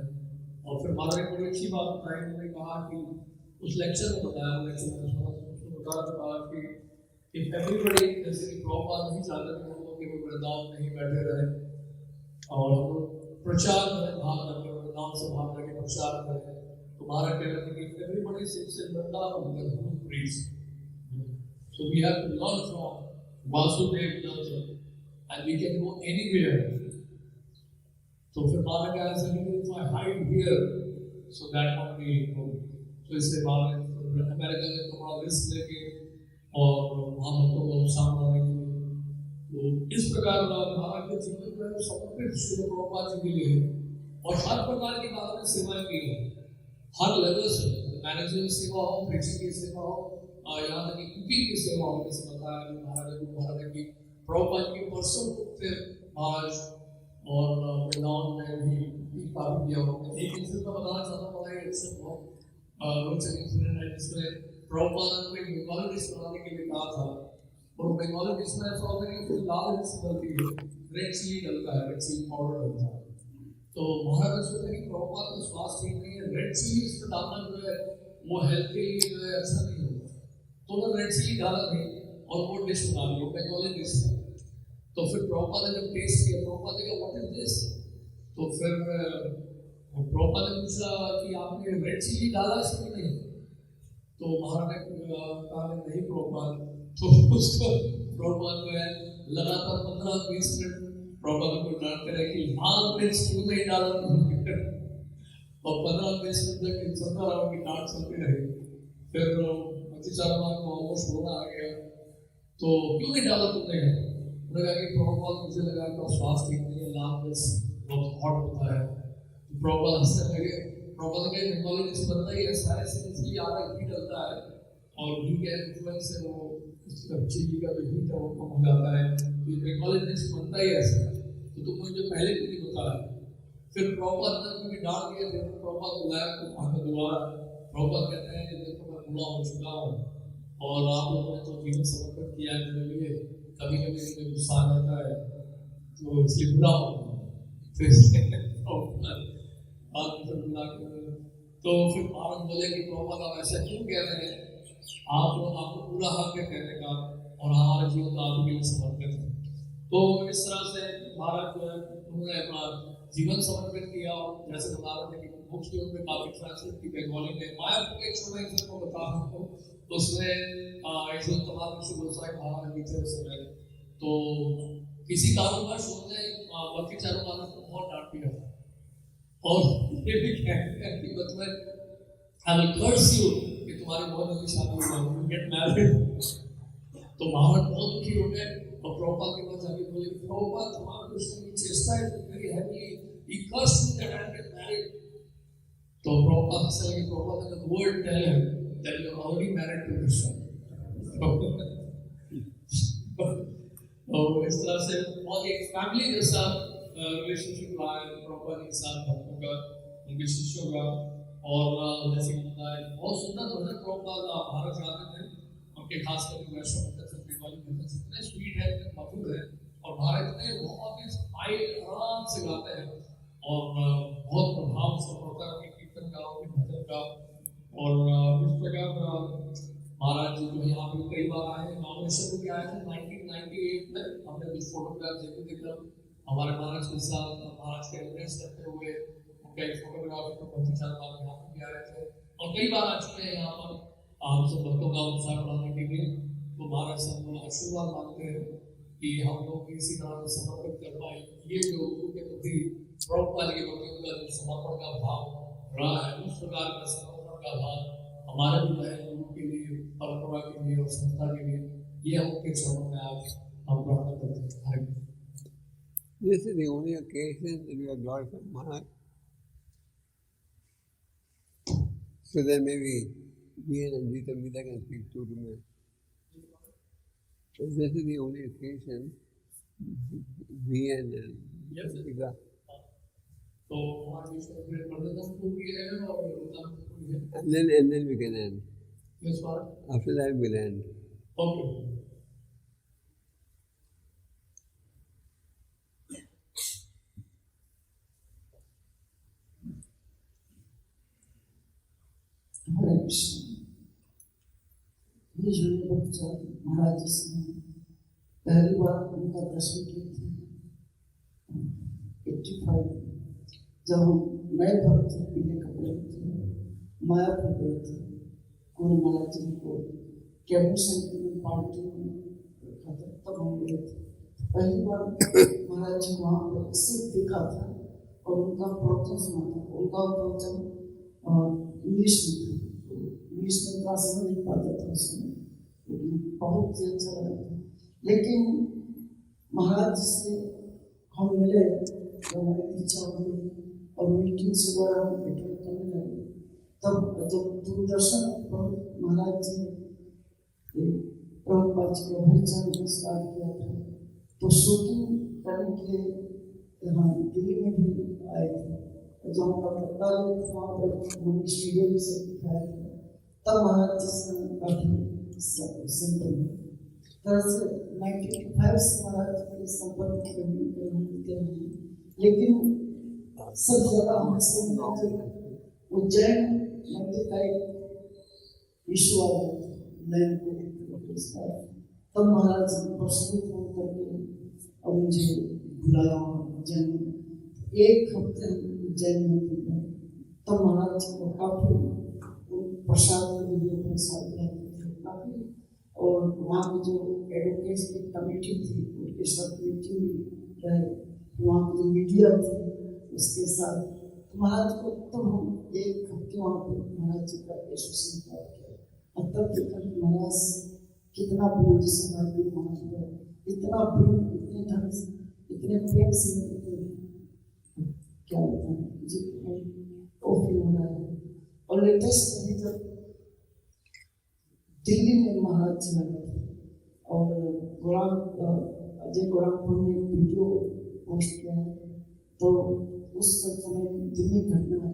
और फिर महाराज ने बड़ी अच्छी बात बताई, उन्होंने कहा कि उस लेक्चर में बताया, लेक्चर में बताया कि if everybody जैसे कि प्रॉपर नहीं चाहते कि हम लोग केवल वृंदावन नहीं बैठे रहे और हम लोग प्रचार करें, भाग करके वृंदावन से भाग करके प्रचार करें, तो महाराज कह रहे थे कि everybody sits in Vrindavan with who preach, so we have to learn from Vasudev Yatra and we can go anywhere. तो फिर महाराज कहा ऐसा कि if I hide here so that won't be good, तो इससे महाराज अमेरिका में थोड़ा रिस्क लेके और वहाँ हमको नुकसान होने के लिए, तो इस प्रकार महाराज के जीवन में समर्पित श्रील प्रभुपाद जी के लिए और हर प्रकार की महाराज ने सेवाएं की है, हर लेवल से, मैनेजमेंट सेवा हो, प्रीचिंग की सेवा हो, यहाँ तक कि कुकिंग की सेवा हो। जैसे बताया कि महाराज की प्रभुपाद की पर्सन थे महाराज और वृंदावन में भी काफी किया होगा। एक इंसिडेंट मैं बताना चाहता हूँ, बड़ा ही अच्छा बहुत रोचक इंसिडेंट है, जिसमें प्रभुपाद ने कोई बंगाली डिश बनाने के लिए कहा था और बंगाली डिश में ऐसा होता है कि उसमें लाल मिर्च डलती है, रेड चिली डलता है, रेड चिली पाउडर डलता है। तो महाराज सोचते हैं कि प्रभुपाद का स्वास्थ्य ठीक नहीं है, रेड चिली इसमें डालना जो है वो हेल्थ के लिए जो है अच्छा नहीं होगा, तो उन्होंने रेड चिली डाला नहीं और वो डिश बना ली, वो बंगाली डिश था। तो फिर प्रभुपाद ने जब टेस्ट किया, प्रभुपाद ने कहा व्हाट इज दिस, तो फिर प्रभुपाद ने पूछा कि आपने रेड चिली डाला इसमें नहीं, तो महाराज ने कहा नहीं प्रभुपाद, तो उसको प्रभुपाद जो है लगातार 15-20 मिनट प्रभुपाद को डांटते रहे कि लाल मिर्च क्यों नहीं डाला, और 15-20 मिनट तक चलता रहा, उनकी डांट चलती रही। फिर भक्ति चारू को ऑलमोस्ट रोना आ गया, तो क्यों नहीं डाला तुमने? उन्होंने कहा कि प्रभुपाद मुझे लगा कि स्वास्थ्य ठीक नहीं है, लाल मिर्च बहुत हॉट होता है। प्रभुपाद हंसने लगे, प्रॉपर के बंगाली डिश बनता ही ऐसा है, इसलिए आधा घी डलता है और घी के इन्फ्लुएंस से वो चिली का जो हीट है वो कम हो जाता है, तो ये बंगाली डिश बनता ही ऐसा है, तो तुम मुझे पहले क्यों नहीं बताया? फिर प्रॉपर ने क्योंकि डांट दिया, फिर प्रॉपर बुलाया तो आगे दोबारा प्रॉपर कहते हैं कि देखो मैं बूढ़ा हो चुका हूँ और आप लोगों ने तो जीवन समर्पित किया है मेरे लिए, कभी कभी मुझे गुस्सा आ जाता है तो इसलिए बुरा हो। फिर तो फिर महाराज बोले कि प्रभुपाद आप ऐसा क्यों कह रहे हैं, आपको पूरा हक है कहने का और हमारा जीवन तो आपके लिए समर्पित है। तो इस तरह से महाराज जो है उन्होंने अपना जीवन समर्पित किया। और जैसे बता रहे थे कि बुक्स के उनमें काफी ट्रांसलेट की बंगाली में। मायापुर के छोटा एक को बता रहा हूँ, तो उसमें जो तमाम गोस्वामी महाराज भी थे उस समय, तो किसी कारोबार उन्होंने भक्ति चारू महाराज को बहुत डांट दिया था और ये भी कहते हैं कि मतलब I will curse you कि तुम्हारी बहुत जल्दी शादी हो जाएगी, get married। तो महाराज बहुत दुखी हो गए और प्रभुपाद के पास जाके बोले कि प्रभुपाद तुम्हारे कृष्ण की चेष्टा है very heavily, he cursed me that I get married। तो प्रभुपाद से लगे, प्रभुपाद ने the word tell him that you are already married to Krishna। तो इस तरह से और एक फैमिली जैसा रिलेशनशिप रहा है प्रभुपाद के साथ भक्तों का, उनके शिष्यों का। और जैसे कि बताया बहुत सुंदर भजन प्रभुपाद भारत गाते थे, उनके खास करके वैष्णव भजन से बंगाली भजन से इतने स्वीट है, इतने मधुर है और भारत में बहुत ही स्टाइल आराम से गाते हैं और बहुत प्रभाव से होता है उनके कीर्तन का, उनके भजन का। और इस प्रकार महाराज जी जो यहाँ पे कई बार आए, नॉमिनेशन भी आए थे 1998 में। हमने कुछ फोटोग्राफ देखा हमारे महाराज के साथ, महाराज के एड्रेस करते हुए उनका एक फोटोग्राफ तो भक्ति चारू महाराज यहाँ पे भी आए थे और कई बार आ चुके हैं यहाँ पर हम सब भक्तों का उत्साह बढ़ाने के लिए। तो महाराज से हम आशीर्वाद मांगते हैं कि हम लोग इसी तरह से समर्पित कर पाए। ये जो गुरु के प्रति प्रभुपाद के प्रति उनका जो समर्पण का भाव रहा है, उस प्रकार का समर्पण का भाव हमारे भी रहे गुरु के लिए, परंपरा के लिए और संस्था के लिए। ये हम उनके चरणों में आज हम प्रार्थना करते हैं। This is the only occasion that we are glorified Maharaj. So then maybe me and Gita can speak to me. So this is the only occasion we and Gita. So and then we can end. Yes, sir. After that we'll end. Okay. हरे कृष्ण। ये जो बच्चा महाराज जी से पहली बार उनका दर्शन किए थे 85 जब हम नए भक्त थे, पीले कपड़े थे, मायापुर गए थे, गुरु महाराज जी को कैबिनेट सेंटर में पार्टी में रखा था, तब हम गए थे। पहली बार महाराज जी वहाँ पर सिर्फ देखा था और उनका प्रवचन सुना था। उनका प्रवचन इंग्लिश में क्लास में नहीं पाता था उसमें, लेकिन बहुत ही अच्छा लगा था। लेकिन महाराज जी से हम मिले, हमारी इच्छा हुई और मीटिंग्स वगैरह हम अटेंड करने लगे। तब जब दूरदर्शन पर महाराज जी प्रभुपाद जी का भजन स्टार्ट किया था, तो शूटिंग करने के लिए यहाँ दिल्ली में भी आए थे। जो हमारा कपड़ा वहाँ पर स्टूडियो भी सब दिखाया था। तब महाराज जी से काफी संपर्क तरह से 1985 से महाराज के संपर्क करते हैं। लेकिन सब ज्यादा हमसे उज्जैन मंदिर का एक इशू आ गया था। तब महाराज जी पर्सनली फोन करके और मुझे बुलाया उज्जैन। एक हफ्ते उज्जैन में थे। तब महाराज जी को काफी प्रसाद के लिए प्रसाद लाते थे काफी। और वहाँ की जो एडवोकेट्स की कमेटी थी उनके साथ मीटिंग रहे, वहाँ की जो मीडिया थी उसके साथ। तो महाराज को तब हम एक हफ्ते वहाँ पर महाराज जी का एसोसिएशन किया और तब देखा कि महाराज कितना प्रेम जिसे महाराज को इतना प्रेम, इतने ढंग से, इतने प्रेम से क्या बताएं जी, वो फील हो रहा है। और लेटेस्ट अभी जब दिल्ली में महाराज जी आए और अजय गोरखपुर में वीडियो पोस्ट किया है, तो उस समय दिल्ली घटना है।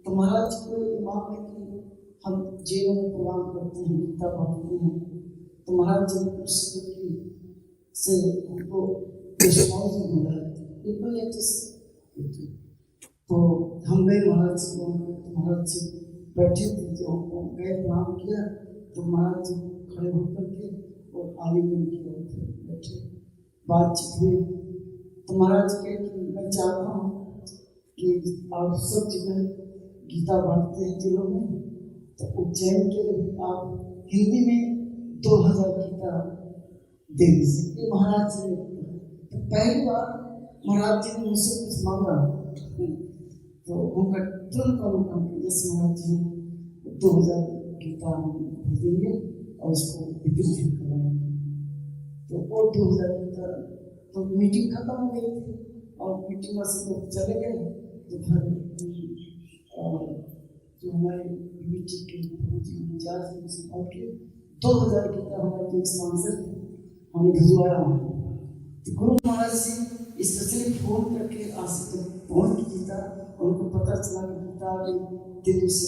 तो महाराज को इमाम है कि हम जेलों में प्रोग्राम करते हैं, गीता पढ़ते हैं। तो महाराज जी ने से उनको विश्वास मिला है। तो हम गए महाराज जी को, महाराज जी बैठे थे, जो हमको गए प्रणाम किया तो महाराज जी खड़े होकर के और आलिंगन किया, बैठे बातचीत हुई। तो महाराज के मैं चाहता हूँ कि आप सब जगह गीता बांटते हैं जिलों में, तो उज्जैन के लिए आप हिंदी में 2000 गीता दे दीजिए। ये महाराज जी ने तो पहली बार महाराज जी ने मुझसे कुछ मांगा तो उनका तुरंत अनुकरण किया, जैसे महाराज जी 2000 गीता देंगे और उसको वितरित करवाएंगे। तो वो 2000 गीता, तो मीटिंग खत्म हो गई थी और मीटिंग से लोग चले गए। तो फिर जो हमारे मीटिंग के इंचार्ज थे उनसे बात की, 2000 गीता हमारे एक स्पॉन्सर थे, हमें भिजवाया। तो गुरु महाराज से स्पेशली फोन करके आज तक फोन की था, उनको पता चला कि गीता दिल्ली से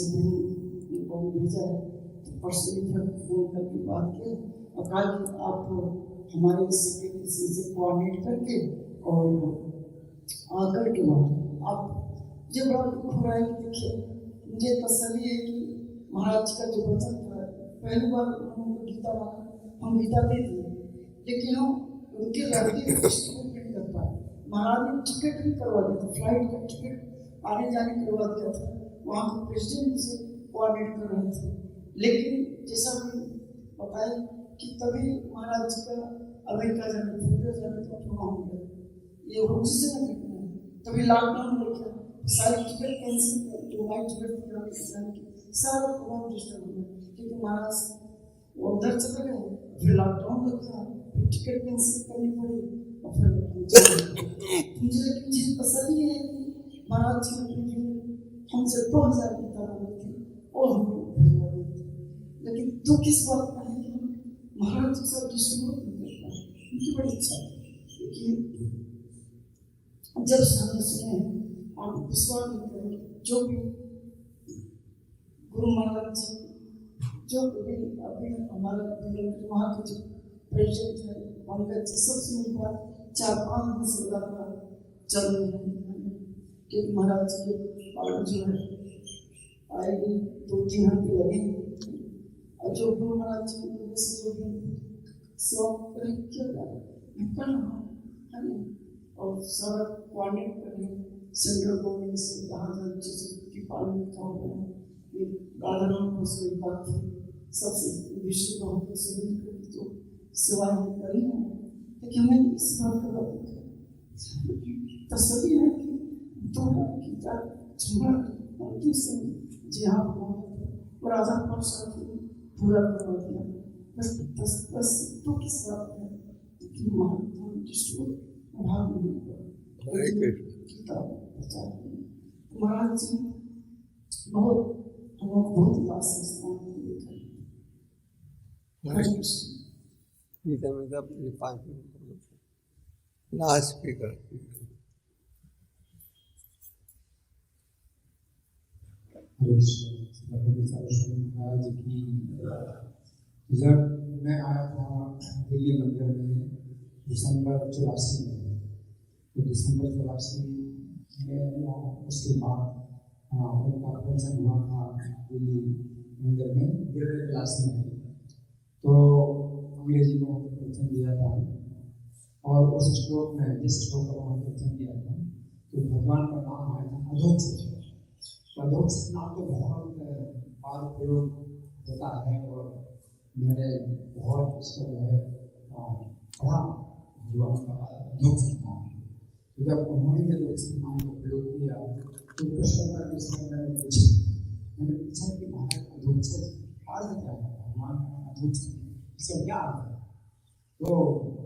उनको भेजा है। तो पर्सनली फिर फोन करके बात की और कहा कि आप हमारे सेक्रेटरी से कोऑर्डिनेट करके और आकर के बाद आप, मुझे बड़ा दुख हो रहा है कि देखिए मुझे तसल्ली है कि महाराज का जो वचन था, पहली बार उन्होंने गीता मांगा, हम गीता दे दिए, लेकिन हम उनके रहते डिस्ट्रीब्यूट नहीं कर पाए। महाराज ने टिकट भी करवा दिया था, फ्लाइट का टिकट आने जाने करवा दिया था, वहाँ के प्रेसिडेंट से कोऑर्डिनेट कर रहे थे। लेकिन जैसा भी बताया कि तभी महाराज जी का अमेरिका जाने का प्रोग्राम हो गया, ये रुचि से न करना है, तभी लॉकडाउन हो गया, सारी टिकट कैंसिल कर, जो हमारी टिकट सारा प्रोग्राम डिस्टर्ब हो गया, क्योंकि महाराज वो उधर चले गए, फिर लॉकडाउन लग गया, फिर टिकट कैंसिल करनी पड़ी और फिर मुझे तसल्ली है कि महाराज जी ने हमसे 2000 गीता मांगी थी और हम लेकिन तो किस बात का है कि महाराज जी सब डिस्ट्रीब्यूट नहीं कर पाए। उनकी बड़ी इच्छा थी कि जब सामने सुने आप विश्वास नहीं करेंगे, जो भी गुरु महाराज जी जो अभी हमारे वहाँ के जो प्रेसिडेंट है पंकज जी, सबसे मेरी बात 4-5 दिन से लगातार चल रही है कि महाराज जी के पार्टी जो है आएगी, 2-3 हफ्ते लगेंगे और जो गुरु महाराज जी से जो भी सेवा किया जा रहा है कर रहा हूँ और सारा कोऑर्डिनेट करें सेंट्रल गवर्नमेंट से, जहाँ जहाँ की पालन का हो रहा है। ये राधाराम को उसमें बात थी, सबसे विश्व को सभी तो सेवाएं करी हैं, लेकिन हमें इस बात का तसल्ली है कि 2 गीता उनकी से जी हाँ और आधा वर्ष पूरा करवा दिया। बस तो किस बात है कि महात्मा जिसको भाग नहीं कर गीता प्रचार महाराज जी बहुत बहुत उदास संस्थान गीता में तब 5 मिनट लास्ट स्पीकर। भक्ति चारू स्वामी महाराज की जब मैं आया था दिल्ली मंदिर में दिसंबर 84 में, तो दिसंबर 84 में उसके बाद उनका प्रवचन हुआ था दिल्ली मंदिर में गिरने क्लास में, तो अंग्रेजी में प्रवचन दिया था और उस श्लोक में जिस श्लोक का वहाँ प्रवचन दिया था तो भगवान का नाम आया था अधोक्षज। अधोक्षज नाम तो बहुत बार प्रयोग होता है और मैंने बहुत इसको जो है पढ़ा भगवान का अधोक्षज नाम। तो जब उन्होंने अधोक्षज नाम का प्रयोग किया तो कृष्ण के समय मैंने पूछा कि महाराज अधोक्षज अर्थ क्या है, भगवान का अधोक्षज इसका क्या अर्थ है? तो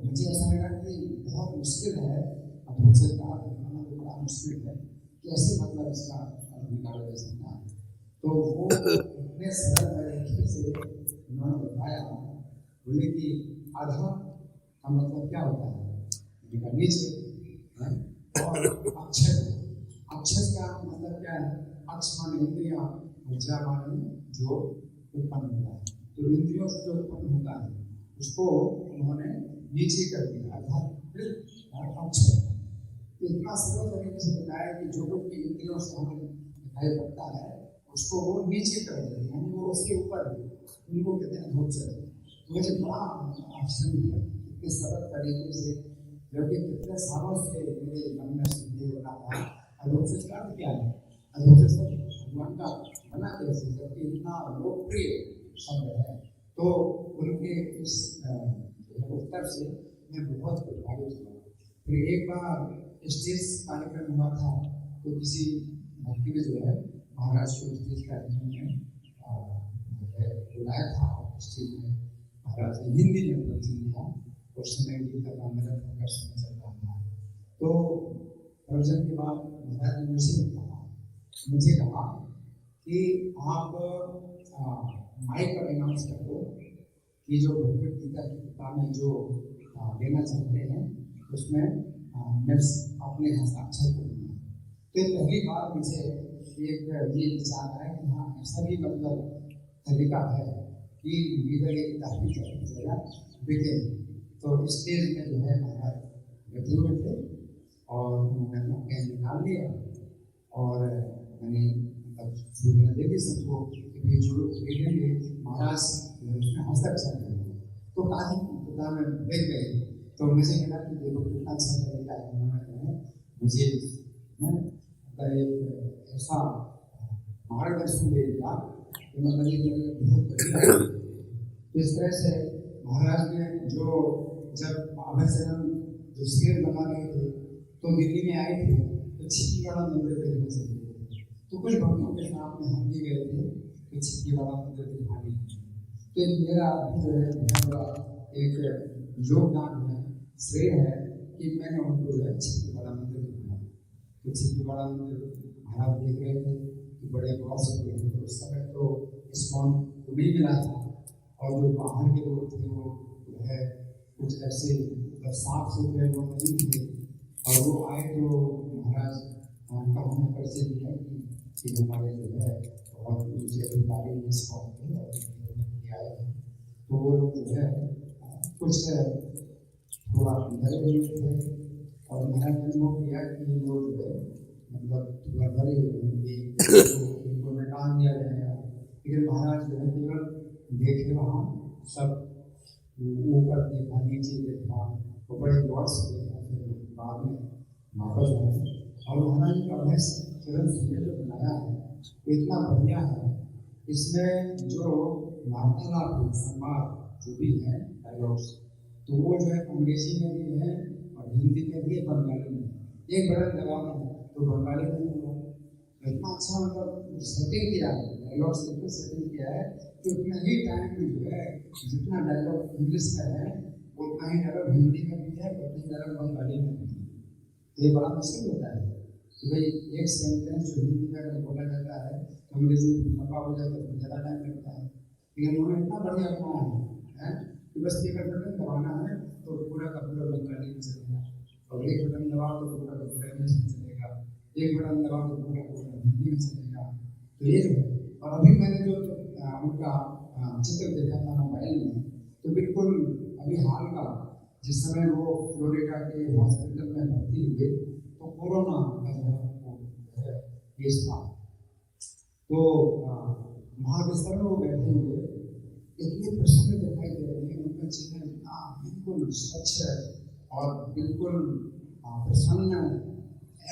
मुझे ऐसा लगा कि बहुत मुश्किल है अधोक्षज का अर्थ बनाना, तो बड़ा मुश्किल है कि ऐसे मतलब इसका अर्थ निकाला जा सकता है। तो वो इतने सरल तरीके से उन्होंने बताया, बोले कि आधा का मतलब क्या होता है, नीचे और अक्षर का मतलब क्या है, अक्ष माने इंद्रिया और ज्या माने जो उत्पन्न होता है, तो इंद्रियों से जो उत्पन्न होता है उसको उन्होंने नीचे कर दिया अर्थात अक्षर। तो इतना सरल तरीके से बताया कि जो कुछ भी इंद्रियों से हमें दिखाई पड़ता है उसको वो नीचे कर देते हैं, यानी वो उसके ऊपर उनको कहते हैं धूप चले। तो मुझे बड़ा आश्चर्य हुआ इतने सरल तरीके से, जबकि कितने सालों से मेरे मन में संदेह बना था अधूप से क्या है, अधूप से सब भगवान का बना कैसे, जबकि इतना लोकप्रिय शब्द है। तो उनके इस उत्तर से मैं बहुत प्रभावित हुआ। फिर एक बार स्टेज कार्यक्रम हुआ था, तो किसी भक्ति में जो है महाराज को स्टेज कार्यक्रम में बुलाया था। स्टेज में महाराज ने हिंदी में प्रवचन दिया, उस समय गीता का मेरा प्रकर्षण चल रहा था। तो प्रवचन के बाद महाराज ने मुझे कहा कि आप माइक पर अनाउंस कर दो कि जो भगवत गीता की किताब में जो लेना चाहते हैं उसमें मैं अपने हस्ताक्षर करूँगा। तो पहली बार मुझे एक ये विचार आया कि हाँ ऐसा भी मतलब तरीका है कि गीता की किताब की जगह बिके। तो स्टेज में जो है महाराज बैठे हुए थे और उन्होंने अपना पेन निकाल लिया और मैंने सूचना दे दी सबको कि जो लिखेंगे महाराज उसमें हस्ताक्षर करेंगे। तो काफ़ी पिता में बैठ गए। तो मुझे लगा कि देखो कितना अच्छा तरीका है, उन्होंने मुझे एक ऐसा मार्गदर्शन दे दिया कि मतलब ये बहुत बढ़िया। तो इस तरह से महाराज ने जो जब आभूषण जो शेर बना रहे थे तो दिल्ली में आए थे, तो छिपीवाड़ा मंदिर देखने से तो कुछ भक्तों के साथ में हम भी गए थे, तो छिपीवाड़ा मंदिर दिखाने। तो मेरा जो है बहुत बड़ा एक योगदान है, श्रेय है कि मैंने उनको जो है छिपीवाड़ा मंदिर दिखाया। तो छिपीवाड़ा मंदिर महाराज देख रहे थे कि बड़े गौर से देख रहे थे। उस समय तो इस्कॉन को नहीं मिला था और जो बाहर के लोग थे वो जो है कुछ ऐसे साफ सुथरे लोग नहीं थे। और वो आए तो महाराज का हमने परिचय दिया कि हमारे जो है बहुत ऊँचे अधिकारी इस्कॉन थे और आए थे। तो वो लोग जो है कुछ थोड़ा डरे हुए थे और महाराज ने वो किया कि वो जो है मतलब थोड़ा डरे हुए इनको निकाल दिया जाएगा। लेकिन महाराज जो है केवल देखे, वहाँ सब ऊपर देखा, नीचे देखा, तो बड़े गौर से देखा। फिर बाद में वापस आए और महाराज का अभ्यास चरण जो बनाया है वो इतना बढ़िया है। इसमें जो वार्तालाप संवाद जो भी है डायलॉग्स, तो वो जो है अंग्रेजी में भी है और हिंदी में भी है, बंगाली में। एक बड़ा दबाव है तो बंगाली में भी है। इतना अच्छा मतलब सेटिंग किया है, डायलॉग से इतना सेटिंग किया है कि उतना ही टाइम में जो है जितना डायलॉग इंग्लिश में है उतना ही डायलॉग हिंदी में भी है, उतना ही डायलॉग बंगाली में भी है। ये बड़ा मुश्किल होता है कि भाई एक सेंटेंस जो हिंदी में अगर बोला जाता है तो अंग्रेजी में लंबा हो जाता है तो ज़्यादा टाइम लगता है। लेकिन उन्होंने इतना बढ़िया बनाया है कि बस एक बटन दबाना है तो पूरा का पूरा बंगाली में चलेगा, और एक बटन दबाओ तो पूरा का पूरा इंग्लिश में चलेगा, एक बटन दबाओ तो पूरा का पूरा हिंदी में चलेगा। तो ये जो है, और अभी मैंने जो उनका चित्र देखा था मोबाइल में, तो बिल्कुल अभी हाल का जिस समय वो फ्लोरिडा के हॉस्पिटल में भर्ती हुए तो कोरोना का केस था। तो महाविस्तर में वो बैठे हुए इतने प्रसन्न दिखाई दे रहे हैं, उनका चेहरा इतना बिल्कुल स्वच्छ और बिल्कुल प्रसन्न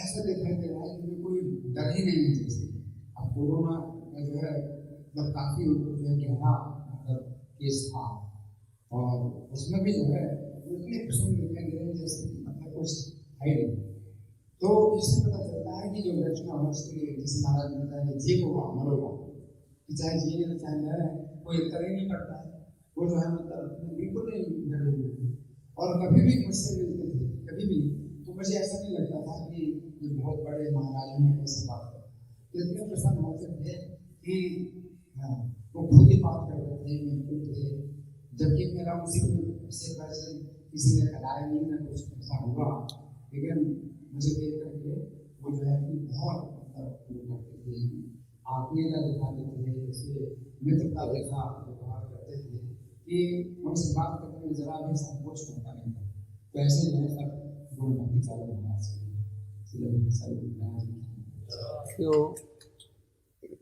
ऐसा दिखाई दे रहा है कि कोई डर ही नहीं है जैसे। अब कोरोना में जो है मतलब काफ़ी उनको जो है गहरा मतलब केस था और उसमें भी जो है इतने प्रसन्न दिखाई दे रहे हैं जैसे मतलब कुछ है नहीं। तो इससे पता चलता है कि जो रचना है उसके लिए जिसे महाराज ने बताया कि जीव होगा मरोगा, कि चाहे जिए ना चाहे मरे कोई इतना ही नहीं करता है। वो जो है मतलब बिल्कुल नहीं डरे हुए थे और कभी भी मुझसे मिलते थे कभी भी, तो मुझे ऐसा नहीं लगता था कि ये बहुत बड़े महाराज में कैसे बात करते। इतने प्रसन्न होते थे कि वो खुद ही बात करते थे, मिलते थे, जबकि मेरा उससे वैसे किसी ने कराया नहीं, ना कुछ ऐसा हुआ। लेकिन मुझे देख करके वो जो है कि बहुत करते थे, आत्मीयता दिखाते थे, जैसे मित्रता देखा व्यवहार करते थे कि उनसे बात करने में जरा भी संकोच होता नहीं था। तो ऐसे जो है सब गुरु भक्ति चालू होना चाहिए। So,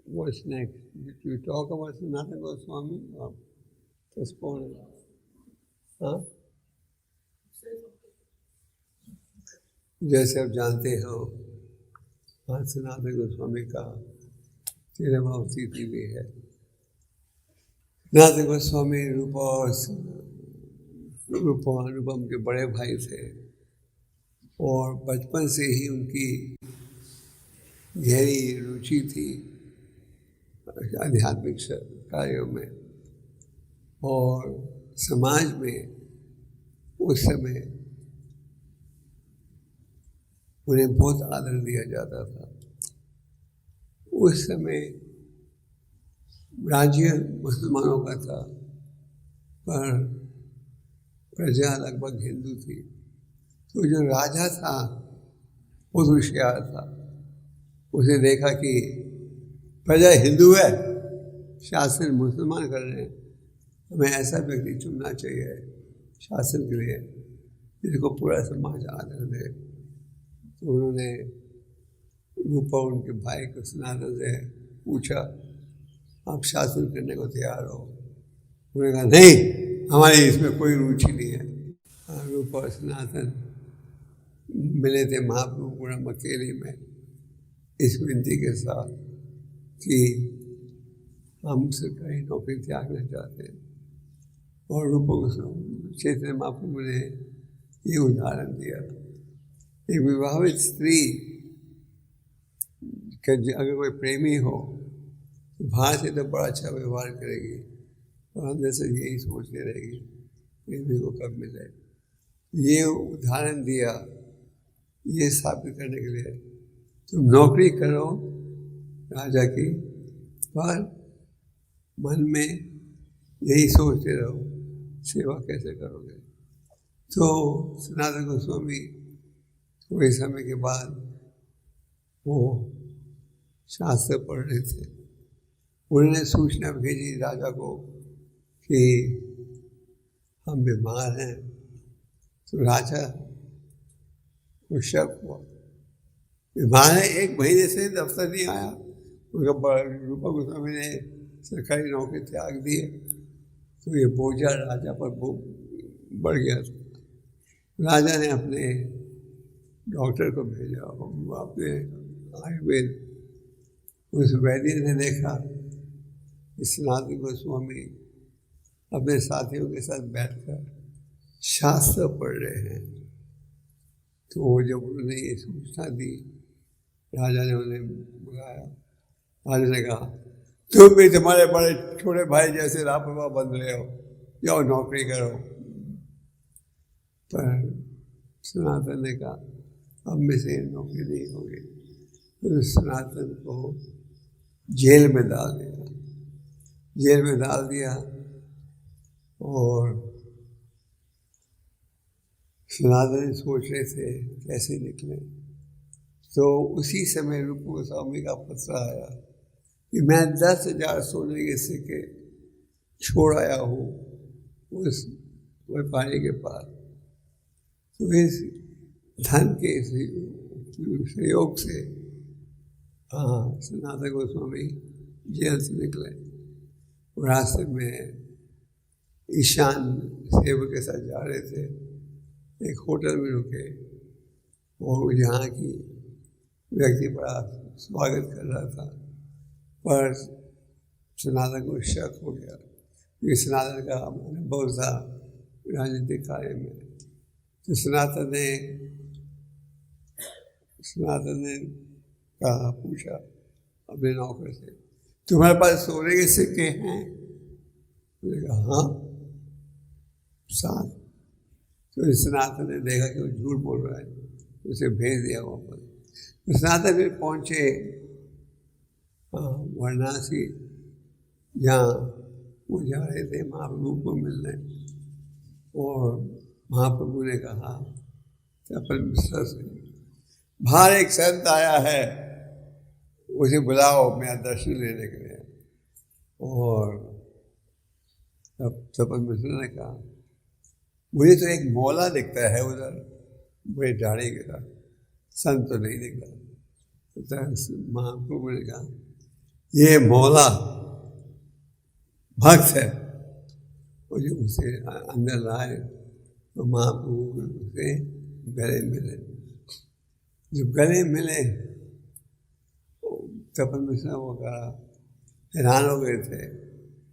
what's next? You talk about Sanatan Goswami or postpone it? हाँ? जैसे आप जानते हो, आज सनातन गोस्वामी का 13वां तिथि भी है। सनातन गोस्वामी अनुपम के बड़े भाई थे और बचपन से ही उनकी गहरी रुचि थी आध्यात्मिक कार्यों में और समाज में उस समय उन्हें बहुत आदर दिया जाता था। उस समय राज्य मुसलमानों का था पर प्रजा लगभग हिंदू थी। तो जो राजा था वो होशियार था, उसे देखा कि प्रजा हिंदू है, शासन मुसलमान कर रहे हैं, हमें ऐसा व्यक्ति चुनना चाहिए शासन के लिए जिसको पूरा समाज आदर दे। तो उन्होंने गोपाल उनके भाई को सनातन से पूछा, आप शासन करने को तैयार हो? उन्होंने कहा नहीं, हमारी इसमें कोई रुचि नहीं है। रूप और सनातन मिले थे महाप्रभुपुरम अकेले में इस विनती के साथ कि हम सरकारी नौकरी त्यागना चाहते हैं। और रूप चैतन्य महाप्रभु ने ये उदाहरण दिया, एक विवाहित स्त्री का अगर कोई प्रेमी हो तो बाहर से तो बड़ा अच्छा व्यवहार करेगी और अंदर से यही सोचती रहेगी प्रेमी को कब मिले। ये उदाहरण दिया ये साबित करने के लिए तुम नौकरी करो राजा की, पर मन में यही सोचते रहो सेवा कैसे करोगे। तो सनातन गोस्वामी थोड़े समय के बाद वो शास्त्र पढ़ रहे थे। उन्होंने सूचना भेजी राजा को कि हम बीमार हैं। तो राजा को शक हुआ, बीमार है, 1 महीने से दफ्तर नहीं आया। उनका रूपा गोस्वामी ने सरकारी नौकरी त्याग दी है। तो ये बोझा राजा पर बढ़ गया था। राजा ने अपने डॉक्टर को भेजा, अपने आयुर्वेद, उस वैद्य ने देखा कि सनातन गोस्वामी अपने साथियों के साथ बैठकर शास्त्र पढ़ रहे हैं। तो जब उन्होंने ये सूचना दी, राजा ने उन्हें बुलाया। राजा ने कहा तुम भी तुम्हारे बड़े छोटे भाई जैसे लापरवाह बन रहे हो, जाओ नौकरी करो। पर सनातन ने कहा अब में से नौकरी नहीं होगी। तो सनातन को जेल में डाल दिया। और सनातन सोच रहे थे कैसे निकले। तो उसी समय रूप गोस्वामी का पत्र आया कि मैं 10,000 सोने के सिक्के छोड़ आया हूँ उस व्यापारी के पास। तो इस धन के सहयोग से सनातन गोस्वामी जेल से निकले। रास्ते में ईशान सेवक के साथ जा रहे थे, एक होटल में रुके और यहाँ की व्यक्ति बड़ा स्वागत कर रहा था। पर सनातन को शक हो गया कि सनातन का बहुत था राजनीतिक कार्य में। तो सनातन ने कहा, पूछा अपने नौकर से, तुम्हारे पास सोने के सिक्के हैं? उसने कहा हाँ 7। तो सनातन ने देखा कि वो झूठ बोल रहा है, उसे भेज दिया वापस। तो सनातन फिर पहुँचे वाराणसी, जहाँ वो जा रहे थे महाप्रभु को मिलने। और महाप्रभु ने कहा अपन मिश्रा से, बाहर एक संत आया है, उसे बुलाओ मेरा दर्शन लेने के लिए। और तब तपन मिश्रा ने कहा मुझे तो एक मौला दिखता है उधर बड़े दाढ़ी के साथ। संत तो नहीं दिखा। तो महाप्रभु ने कहा ये मौला भक्त है, और जो उसे अंदर लाए तो महाप्रभु उसे गले मिले। जब गले मिले तपन मिश्रा वो कहा, हैरान हो गए थे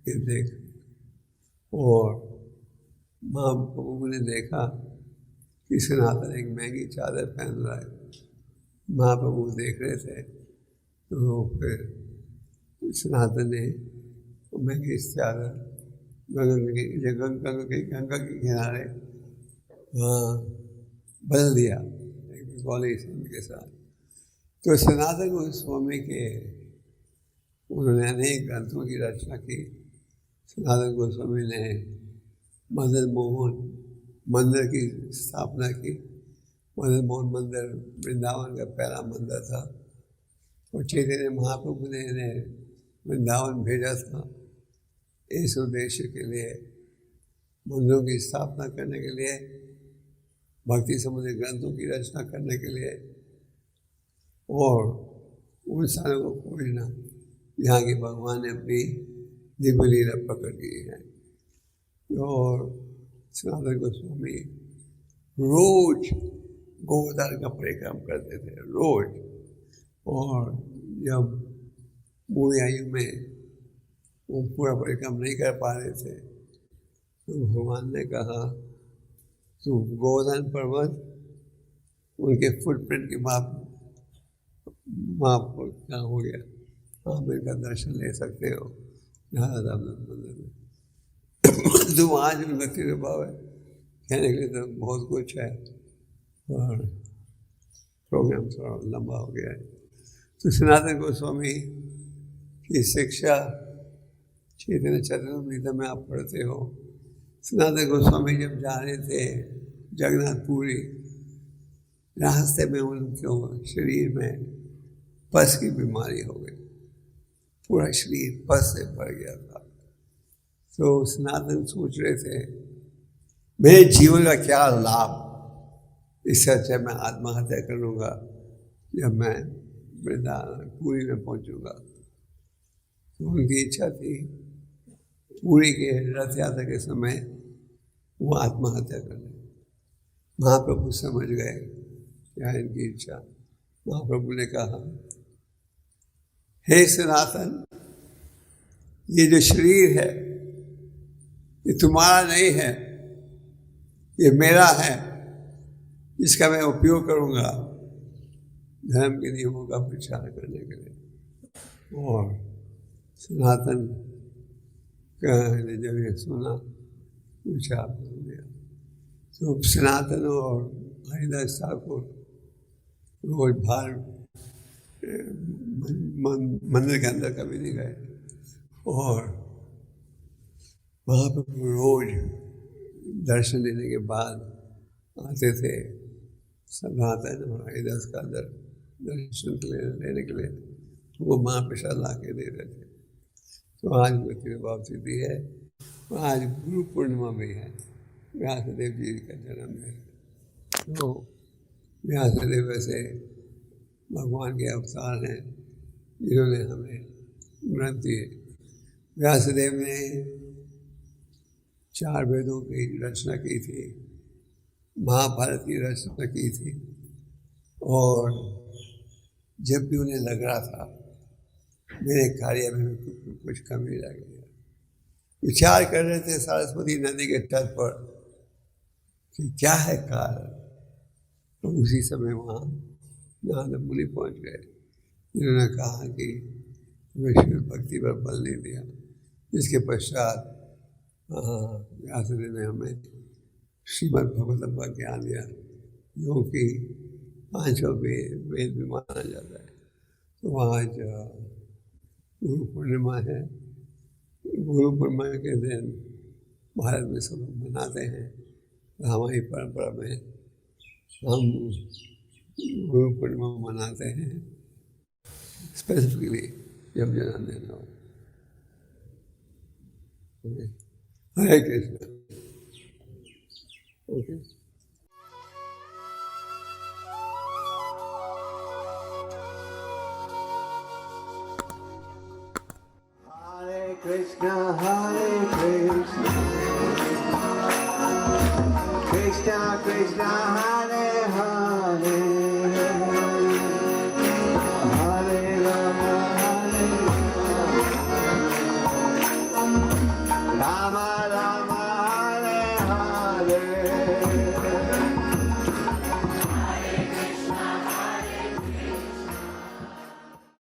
ये देख। और महाप्रभु ने देखा कि सनातन एक महंगी चादर पहन रहा है। महाप्रभु देख रहे थे तो फिर सनातन ने महंगी चादर गंगा के किनारे बदल दिया एक गौली के साथ। तो सनातन गोस्वामी के उन्होंने अनेक ग्रंथों की रचना की। सनातन गोस्वामी ने मदन मोहन मंदिर की स्थापना की। मदन मोहन मंदिर वृंदावन का पहला मंदिर था, और चैतन्य महाप्रभु ने इन्हें वृंदावन भेजा था इस उद्देश्य के लिए, मंदिरों की स्थापना करने के लिए, भक्ति संबंधी ग्रंथों की रचना करने के लिए, और उन सारों को खोजना यहाँ के भगवान ने अपनी दिव्य लीला प्रकट की है। और सनातन गोस्वामी रोज गोवर्धन का परिक्रम करते थे, रोज। और जब बूढ़ी आयु में वो पूरा परिक्रम नहीं कर पा रहे थे तो भगवान ने कहा तो गोवर्धन पर्वत उनके फुटप्रिंट के माप क्या हो गया, आप इनका दर्शन ले सकते हो मंदिर में। तो वहाँ जो भक्ति भाव है कहने के लिए तो बहुत कुछ है, और प्रोग्राम थोड़ा लंबा हो गया है। तो सनातन गोस्वामी की शिक्षा चैतन्य चरितामृत में आप पढ़ते हो। सनातन गोस्वामी जब जा रहे थे जगन्नाथपुरी, रास्ते में उनके शरीर में पस की बीमारी हो गई, पूरा शरीर पस से भर गया था। तो सनातन सोच रहे थे मेरे जीवन का क्या लाभ, इससे अच्छा मैं आत्महत्या कर लूँगा जब मैं वृंदावनपुरी में पहुँचूँगा। तो उनकी इच्छा थी पुरी के रथ यात्रा के समय वो आत्महत्या कर लें। महाप्रभु समझ गए क्या इनकी इच्छा। महाप्रभु ने कहा हे सनातन, ये जो शरीर है ये तुम्हारा नहीं है, ये मेरा है, इसका मैं उपयोग करूँगा धर्म के नियमों का प्रचार करने के लिए। और सनातन ने जब ये सुना पूछा दिया। तो सनातन और हरिदास ठाकुर रोज बाहर मंदिर के अंदर कभी नहीं गए, और वहाँ पर रोज दर्शन लेने के बाद आते थे सनातन और हरिदास का दर्शन लेने के लिए, वो महाप्रसाद ला के दे रहे थे। तो आज भक्ति भाव सिद्धि है, आज गुरु पूर्णिमा भी है, व्यासदेव जी का जन्म है। तो व्यासदेव वैसे भगवान के अवतार हैं जिन्होंने हमें ग्रंथ दिए। व्यासदेव ने 4 वेदों की रचना की थी, महाभारत की रचना की थी, और जब भी उन्हें लग रहा था मेरे कार्य में कुछ कमी रह गई, विचार कर रहे थे सरस्वती नदी के तट पर कि क्या है कारण। तो उसी समय वहाँ नारद मुनि पहुँच गए, जिन्होंने कहा कि विष्णु भक्ति पर बल नहीं दिया, जिसके पश्चात व्यासदेव ने हमें श्रीमद् भगवतम का ज्ञान दिया, जो कि 5 वेद भी माना जाता है। तो आज गुरु पूर्णिमा है। गुरु पूर्णिमा के दिन भारत में सब लोग मनाते हैं। हमारी परंपरा में हम गुरु पूर्णिमा मनाते हैं स्पेसिफिकली जब जन्मदिन हो। Hare Krishna. Okay. Krishna, Hare Krishna, Krishna Krishna, Hare